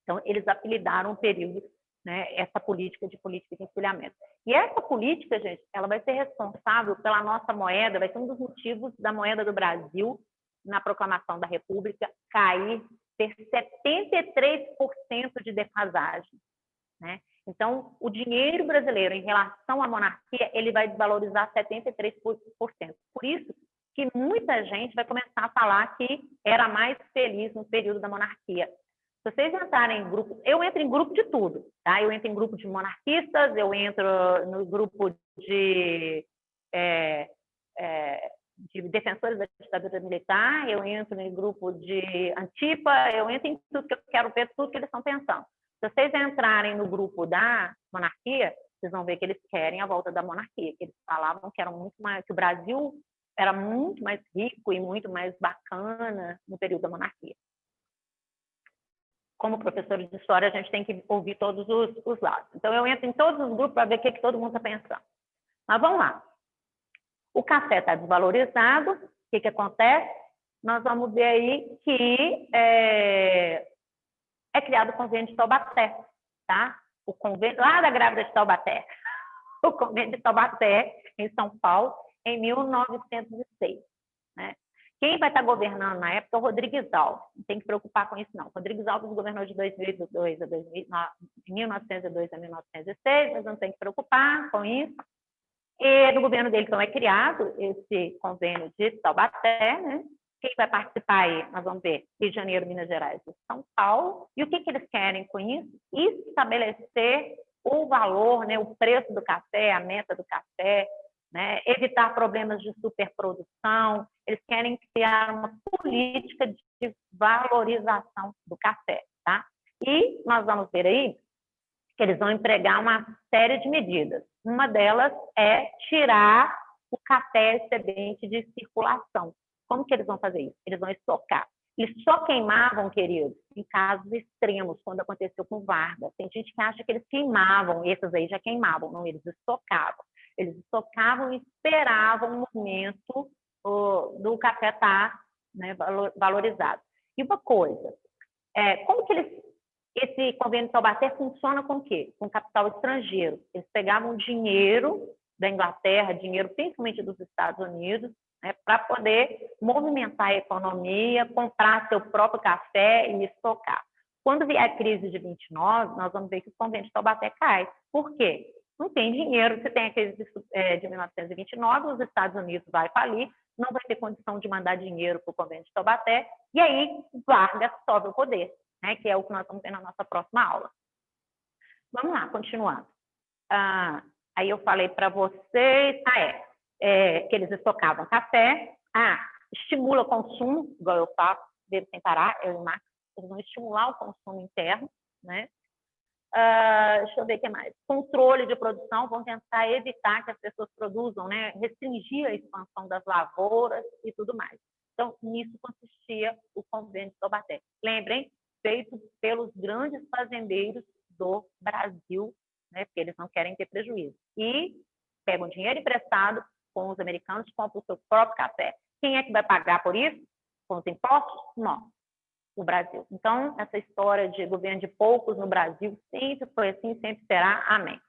Então, eles apelidaram um período, né, essa política de encilhamento. E essa política, gente, ela vai ser responsável pela nossa moeda, vai ser um dos motivos da moeda do Brasil, na proclamação da República, ter 73% de defasagem, né? Então, o dinheiro brasileiro, em relação à monarquia, ele vai desvalorizar 73%. Por isso que muita gente vai começar a falar que era mais feliz no período da monarquia. Se vocês entrarem em grupo, eu entro em grupo de tudo, tá? Eu entro em grupo de monarquistas, eu entro no grupo de defensores da ditadura militar, eu entro no grupo de Antifa, eu entro em tudo que eu quero ver, tudo que eles estão pensando. Se vocês entrarem no grupo da monarquia, vocês vão ver que eles querem a volta da monarquia, que eles falavam que que o Brasil era muito mais rico e muito mais bacana no período da monarquia. Como professores de história, a gente tem que ouvir todos os lados. Então, eu entro em todos os grupos para ver o que todo mundo está pensando. Mas vamos lá. O café está desvalorizado. O que acontece? Nós vamos ver aí que é criado o convênio de Taubaté, tá? O convênio lá da grávida de Taubaté. O convênio de Taubaté, em São Paulo, em 1906, né? Quem vai estar governando na época é o Rodrigues Alves. Não tem que preocupar com isso, não. O Rodrigues Alves governou de 1902 a 1906, mas não tem que preocupar com isso. E no governo dele, então, é criado esse convênio de Taubaté, né? Quem vai participar aí? Nós vamos ver Rio de Janeiro, Minas Gerais e São Paulo. E o que eles querem com isso? Estabelecer o valor, né, o preço do café, a meta do café, né, evitar problemas de superprodução. Eles querem criar uma política de valorização do café, tá? E nós vamos ver aí que eles vão empregar uma série de medidas. Uma delas é tirar o café excedente de circulação. Como que eles vão fazer isso? Eles vão estocar. Eles só queimavam, queridos, em casos extremos, quando aconteceu com Vargas. Tem gente que acha que eles queimavam, esses aí já queimavam. Não, eles estocavam. Eles estocavam e esperavam o momento do café estar, né, valorizado. E uma coisa, como que esse convênio de Taubaté funciona com o quê? Com capital estrangeiro. Eles pegavam dinheiro da Inglaterra, dinheiro principalmente dos Estados Unidos, né, para poder movimentar a economia, comprar seu próprio café e estocar. Quando vier a crise de 29, nós vamos ver que o convênio de Taubaté cai. Por quê? Não tem dinheiro. Se tem a crise de 1929, os Estados Unidos vai falir, não vai ter condição de mandar dinheiro para o convênio de Taubaté, e aí Vargas sobe o poder, né, que é o que nós vamos ver na nossa próxima aula. Vamos lá, continuando. Aí eu falei para vocês, que eles estocavam café, estimula o consumo, igual eu faço, devo sem parar, eu e o Max, eles vão estimular o consumo interno, né? Deixa eu ver o que mais. Controle de produção, vão tentar evitar que as pessoas produzam, né? Restringir a expansão das lavouras e tudo mais. Então, nisso consistia o convênio de Taubaté. Lembrem, feito pelos grandes fazendeiros do Brasil, né? Porque eles não querem ter prejuízo. E pegam dinheiro emprestado com os americanos, compram o seu próprio café. Quem é que vai pagar por isso? Com os impostos? Não, o Brasil. Então, essa história de governo de poucos no Brasil sempre foi assim, sempre será. Amém.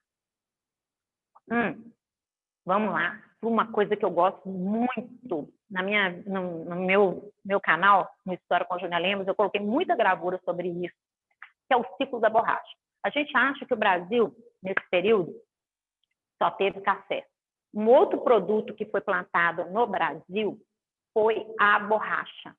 Vamos lá, uma coisa que eu gosto muito no meu canal, no História com Júnia Lemos, eu coloquei muita gravura sobre isso, que é o ciclo da borracha. A gente acha que o Brasil, nesse período, só teve café. Um outro produto que foi plantado no Brasil foi a borracha.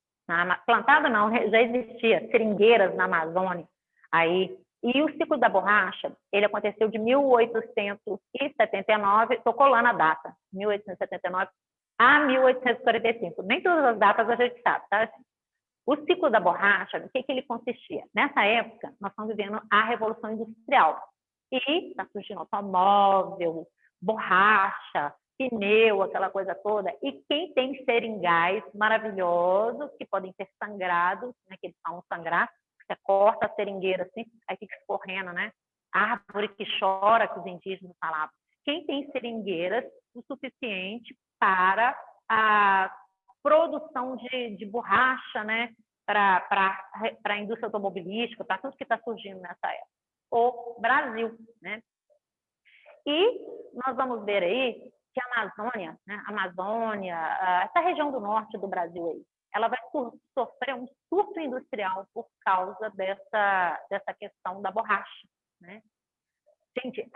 Plantada não, já existia, seringueiras na Amazônia. Aí, e o ciclo da borracha, ele aconteceu de 1879, estou colando a data, 1879 a 1845. Nem todas as datas a gente sabe, tá? O ciclo da borracha, o que ele consistia? Nessa época, nós estamos vivendo a Revolução Industrial. E está surgindo automóvel, borracha, pneu, aquela coisa toda. E quem tem seringais maravilhosos, que podem ser sangrados, né, que eles falam sangrar, você corta a seringueira assim, aí fica escorrendo, né? Árvore que chora, que os indígenas falavam. Quem tem seringueiras o suficiente para a produção de borracha, né? Para a indústria automobilística, para tudo que está surgindo nessa época. O Brasil, né? E nós vamos ver aí que a Amazônia, né? Essa região do norte do Brasil aí, ela vai sofrer um surto industrial por causa dessa questão da borracha, né? Gente,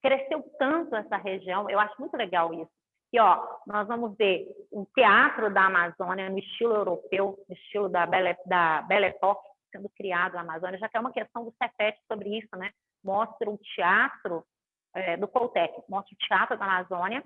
cresceu tanto essa região, eu acho muito legal isso. E, ó, nós vamos ver um teatro da Amazônia no estilo europeu, no estilo da Belle Époque, sendo criado na Amazônia, já que é uma questão do Cefet sobre isso, né? Mostra o teatro do Coltec, mostra o teatro da Amazônia,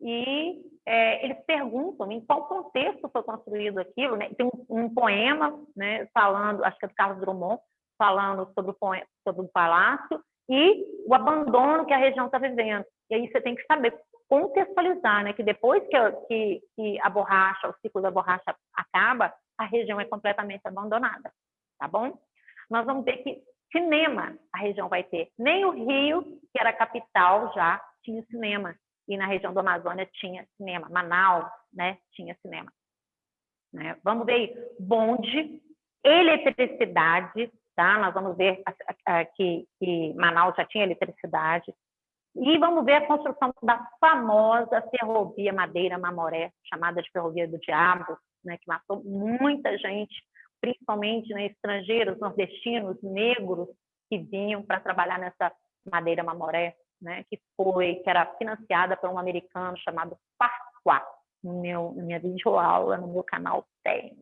e eles perguntam em qual contexto foi construído aquilo, né? Tem um poema, né, falando, acho que é do Carlos Drummond, falando sobre o palácio e o abandono que a região está vivendo. E aí você tem que saber contextualizar, né, que depois que a borracha, o ciclo da borracha acaba, a região é completamente abandonada, tá bom? Nós vamos ver que cinema a região vai ter. Nem o Rio, que era a capital, já tinha cinema. E na região do Amazônia tinha cinema. Manaus, né, tinha cinema. Né? Vamos ver aí, bonde, eletricidade, tá? Nós vamos ver que Manaus já tinha eletricidade. E vamos ver a construção da famosa ferrovia Madeira-Mamoré, chamada de Ferrovia do Diabo, né, que matou muita gente, principalmente, né, estrangeiros, nordestinos, negros, que vinham para trabalhar nessa Madeira-Mamoré, né, que era financiada por um americano chamado Farquhar. Na minha videoaula, no meu canal tem.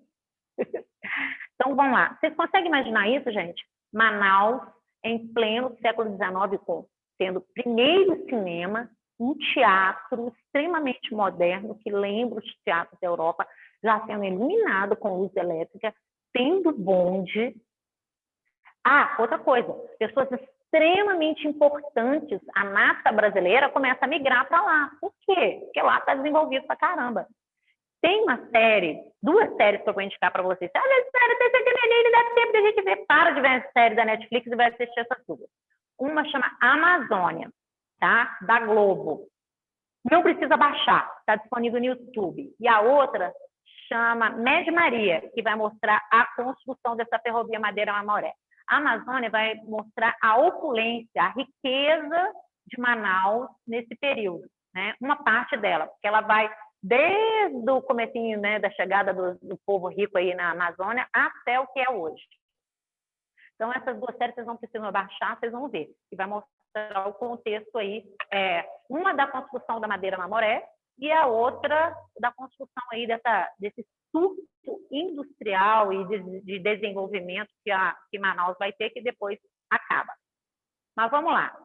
Então, vamos lá. Vocês conseguem imaginar isso, gente? Manaus, em pleno século XIX, tendo o primeiro cinema, um teatro extremamente moderno, que lembra os teatros da Europa, já sendo iluminado com luz elétrica, tendo bonde. Outra coisa, pessoas extremamente importantes, a massa brasileira começa a migrar para lá. Por quê? Porque lá está desenvolvido pra caramba. Tem duas séries que eu vou indicar para vocês. Olha, série, nem dá tempo de a gente ver. Para de ver a série da Netflix e vai assistir essas duas. Uma chama Amazônia, tá? Da Globo. Não precisa baixar, está disponível no YouTube. E a outra chama Med Maria, que vai mostrar a construção dessa ferrovia Madeira-Mamoré. A Amazônia vai mostrar a opulência, a riqueza de Manaus nesse período, né? Uma parte dela, porque ela vai desde o comecinho, né, da chegada do povo rico aí na Amazônia até o que é hoje. Então, essas duas séries vocês não precisam baixar, vocês vão ver. E vai mostrar o contexto aí, uma da construção da Madeira-Mamoré e a outra da construção aí desse surto industrial e de desenvolvimento que Manaus vai ter, que depois acaba. Mas vamos lá.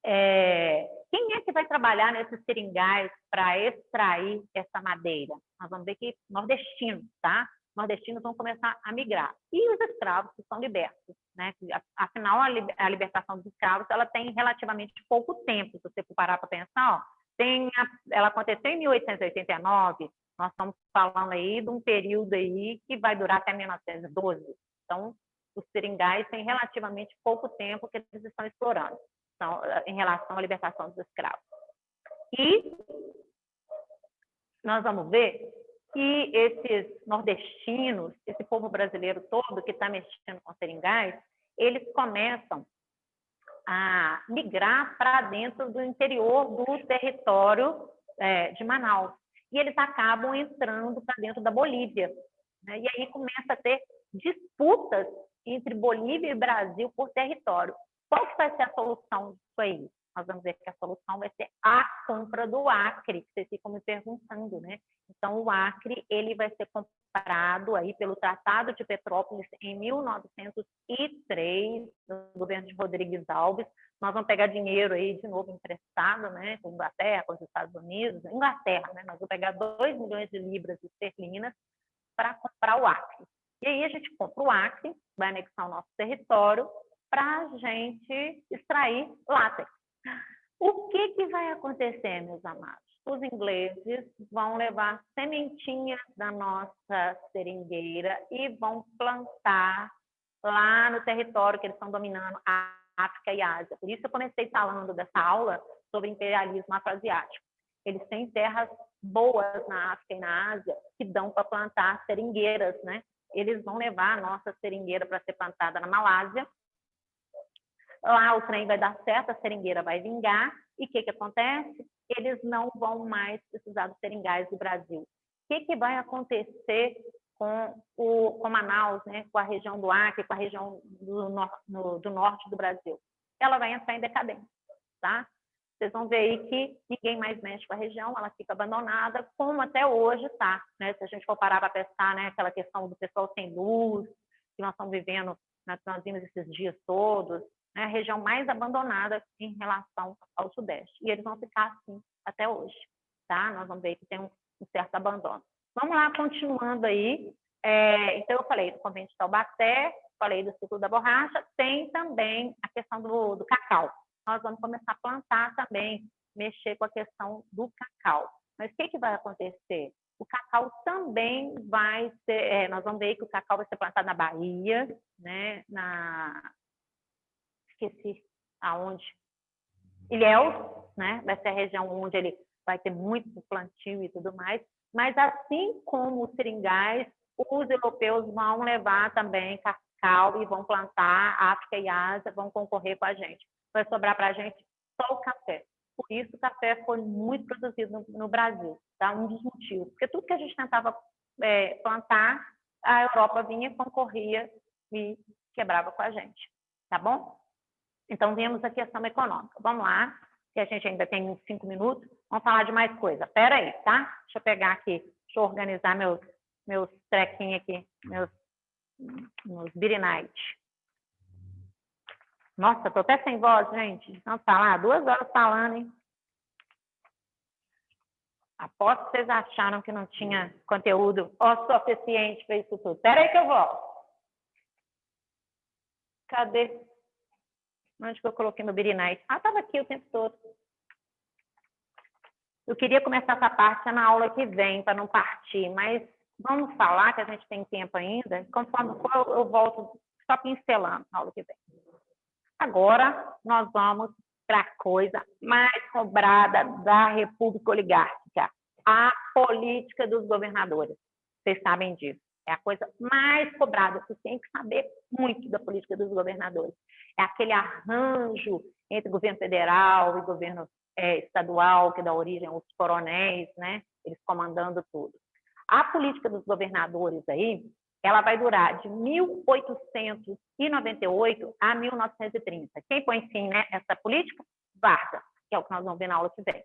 Quem é que vai trabalhar nesses seringais para extrair essa madeira? Nós vamos ver que nordestinos, tá? Nordestinos vão começar a migrar. E os escravos que são libertos, né? Afinal, a libertação dos escravos, ela tem relativamente pouco tempo, se você for parar para pensar, ó. Ela aconteceu em 1889, nós estamos falando aí de um período aí que vai durar até 1912. Então, os seringais têm relativamente pouco tempo que eles estão explorando. em relação à libertação dos escravos. E nós vamos ver que esses nordestinos, esse povo brasileiro todo que está mexendo com seringais, eles começam a migrar para dentro do interior do território de Manaus. E eles acabam entrando para dentro da Bolívia, né? E aí começa a ter disputas entre Bolívia e Brasil por território. Qual que vai ser a solução disso aí? Nós vamos ver que a solução vai ser a compra do Acre, que vocês ficam me perguntando, né? Então, o Acre, ele vai ser comprado aí pelo Tratado de Petrópolis em 1903, no governo de Rodrigues Alves. Nós vamos pegar dinheiro aí de novo emprestado, né? Com a Inglaterra, com os Estados Unidos. Inglaterra, né? Nós vamos pegar 2 milhões de libras esterlinas para comprar o Acre. E aí a gente compra o Acre, vai anexar o nosso território para a gente extrair látex. O que vai acontecer, meus amados? Os ingleses vão levar sementinhas da nossa seringueira e vão plantar lá no território que eles estão dominando, a África e a Ásia. Por isso eu comecei falando dessa aula sobre imperialismo afroasiático. Eles têm terras boas na África e na Ásia que dão para plantar seringueiras, né? Eles vão levar a nossa seringueira para ser plantada na Malásia. Lá o trem vai dar certo, a seringueira vai vingar. E o que acontece? Eles não vão mais precisar dos seringais do Brasil. O que vai acontecer com Manaus, né? Com a região do Acre, com a região do norte do Brasil? Ela vai entrar em decadência, tá? Vocês vão ver aí que ninguém mais mexe com a região, ela fica abandonada, como até hoje está, né? Se a gente for parar para pensar, né? Aquela questão do pessoal sem luz, que nós estamos vivendo, nós vimos esses dias todos, né? A região mais abandonada em relação ao Sudeste. E eles vão ficar assim até hoje, tá? Nós vamos ver que tem um certo abandono. Vamos lá, continuando aí. Então, eu falei do convento de Taubaté, falei do ciclo da borracha, tem também a questão do cacau. Nós vamos começar a plantar também, mexer com a questão do cacau. Mas o que vai acontecer? O cacau também vai ser... nós vamos ver que o cacau vai ser plantado na Bahia, né? Esqueci aonde. Ilhéus, né? Vai ser a região onde ele vai ter muito plantio e tudo mais. Mas assim como os seringais, os europeus vão levar também cacau e vão plantar, África e Ásia vão concorrer com a gente. Vai sobrar para a gente só o café. Por isso, o café foi muito produzido no Brasil, tá? Um dos motivos. Porque tudo que a gente tentava plantar, a Europa vinha, concorria e quebrava com a gente, tá bom? Então, vimos a questão econômica. Vamos lá, que a gente ainda tem uns 5 minutos. Vamos falar de mais coisa. Espera aí, tá? Deixa eu pegar aqui, deixa eu organizar meus trequinhos aqui, meus Beery Night. Nossa, tô até sem voz, gente. Vamos falar 2 horas falando, hein? Aposto que vocês acharam que não tinha conteúdo o suficiente para isso tudo. Espera aí que eu volto. Cadê? Onde que eu coloquei meu Beery Night? Ah, estava aqui o tempo todo. Eu queria começar essa parte na aula que vem, para não partir, mas vamos falar que a gente tem tempo ainda. Conforme for, eu volto só pincelando na aula que vem. Agora, nós vamos para a coisa mais cobrada da República Oligárquica, a política dos governadores. Vocês sabem disso. É a coisa mais cobrada. Vocês têm que saber muito da política dos governadores. É aquele arranjo entre governo federal e governo estadual, que dá origem aos coronéis, né? Eles comandando tudo. A política dos governadores aí, ela vai durar de 1898 a 1930. Quem põe fim, né, essa política? Vargas, que é o que nós vamos ver na aula que vem.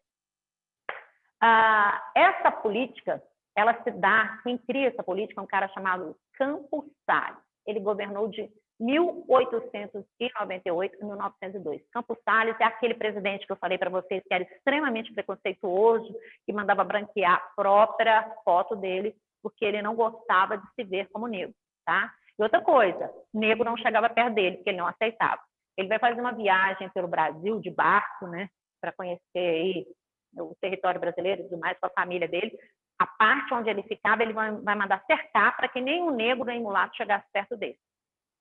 Essa política, ela se dá, quem cria essa política é um cara chamado Campos Salles. Ele governou de 1898 a 1902. Campos Salles é aquele presidente que eu falei para vocês que era extremamente preconceituoso, que mandava branquear a própria foto dele, porque ele não gostava de se ver como negro, tá? E outra coisa, negro não chegava perto dele, porque ele não aceitava. Ele vai fazer uma viagem pelo Brasil de barco, né, para conhecer aí o território brasileiro e tudo mais com a família dele. A parte onde ele ficava, ele vai mandar cercar para que nem o negro nem o mulato chegasse perto dele.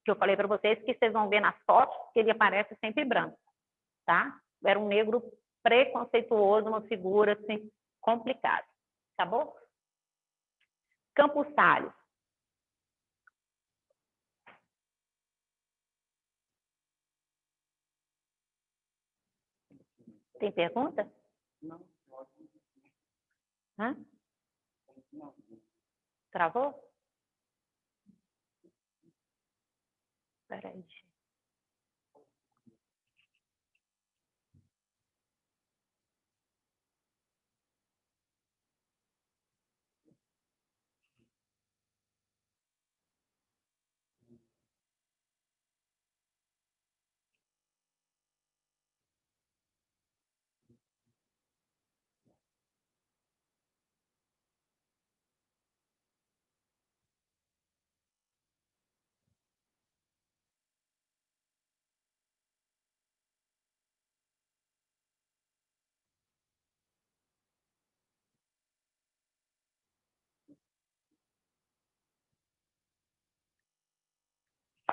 Que eu falei para vocês que vocês vão ver nas fotos que ele aparece sempre branco. tá? Era um negro preconceituoso, uma figura assim, complicada. Acabou? Campos Salles. Tem pergunta? Não. Hã? Travou? Espera aí.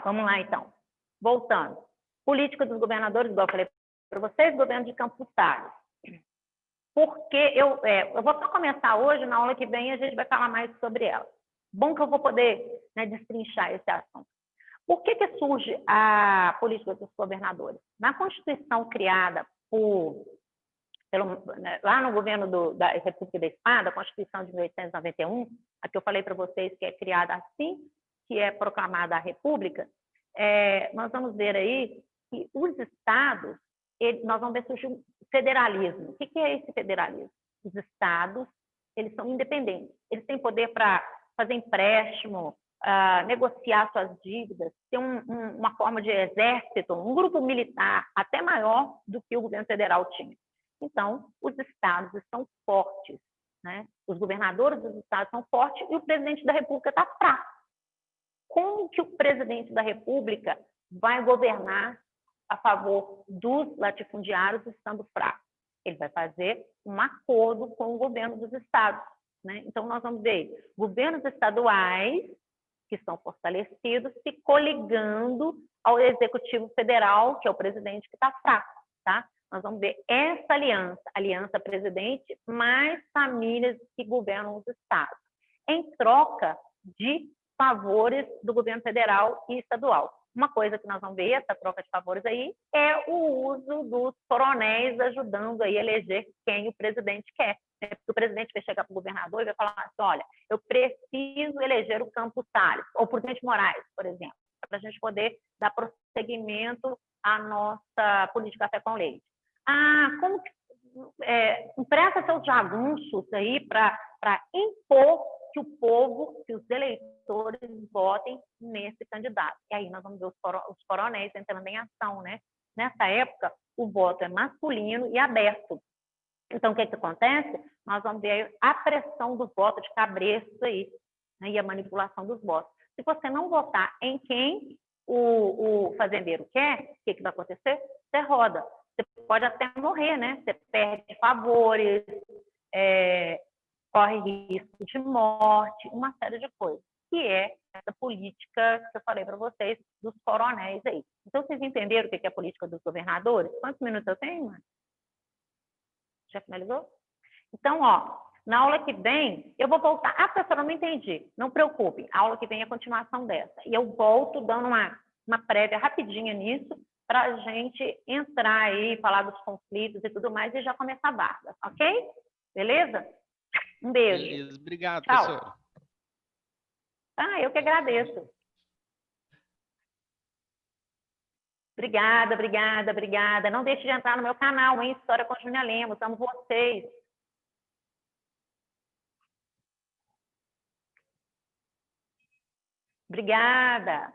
Vamos lá, então. Voltando. Política dos governadores, igual eu falei para vocês, governo de Campos Salles. Porque eu vou só começar hoje, na aula que vem a gente vai falar mais sobre ela. Bom que eu vou poder, né, destrinchar esse assunto. Por que surge a política dos governadores? Na Constituição criada lá no governo da República da Espada, a Constituição de 1891, a que eu falei para vocês que é criada assim que é proclamada a República, nós vamos ver aí que os estados, nós vamos ver surgir um federalismo. O que é esse federalismo? Os estados, eles são independentes. Eles têm poder para fazer empréstimo, negociar suas dívidas, ter uma forma de exército, um grupo militar até maior do que o governo federal tinha. Então, os estados estão fortes, né? Os governadores dos estados são fortes e o presidente da República está fraco. Como que o presidente da República vai governar a favor dos latifundiários estando fraco? Ele vai fazer um acordo com o governo dos estados, né? Então, nós vamos ver governos estaduais que são fortalecidos se coligando ao executivo federal, que é o presidente que está fraco, tá? Nós vamos ver essa aliança presidente mais famílias que governam os estados, em troca de favores do governo federal e estadual. Uma coisa que nós vamos ver, essa troca de favores aí, é o uso dos coronéis ajudando aí a eleger quem o presidente quer. O presidente vai chegar para o governador e vai falar assim, olha, eu preciso eleger o Campos Salles, ou o presidente Moraes, por exemplo, para a gente poder dar prosseguimento à nossa política café com leite. Como que empresta seus jagunços aí para impor que o povo, que os eleitores votem nesse candidato. E aí nós vamos ver os coronéis entrando em ação, né? Nessa época, o voto é masculino e aberto. Então, o que acontece? Nós vamos ver a pressão do voto de cabresto aí, né? E a manipulação dos votos. Se você não votar em quem o fazendeiro quer, o que vai acontecer? Você roda. Você pode até morrer, né? Você perde favores, corre risco de morte, uma série de coisas, que é essa política que eu falei para vocês, dos coronéis aí. Então, vocês entenderam o que é a política dos governadores? Quantos minutos eu tenho, mãe? Já finalizou? Então, na aula que vem, eu vou voltar. Professora, não entendi. Não preocupe, a aula que vem é a continuação dessa. E eu volto dando uma prévia rapidinha nisso, para a gente entrar aí, falar dos conflitos e tudo mais, e já começar a barra, ok? Beleza? Um beijo. Beleza, obrigado, tchau. professora. Eu que agradeço. Obrigada, obrigada, obrigada. Não deixe de entrar no meu canal, hein? História com Júnia Lemos. Amo vocês. Obrigada.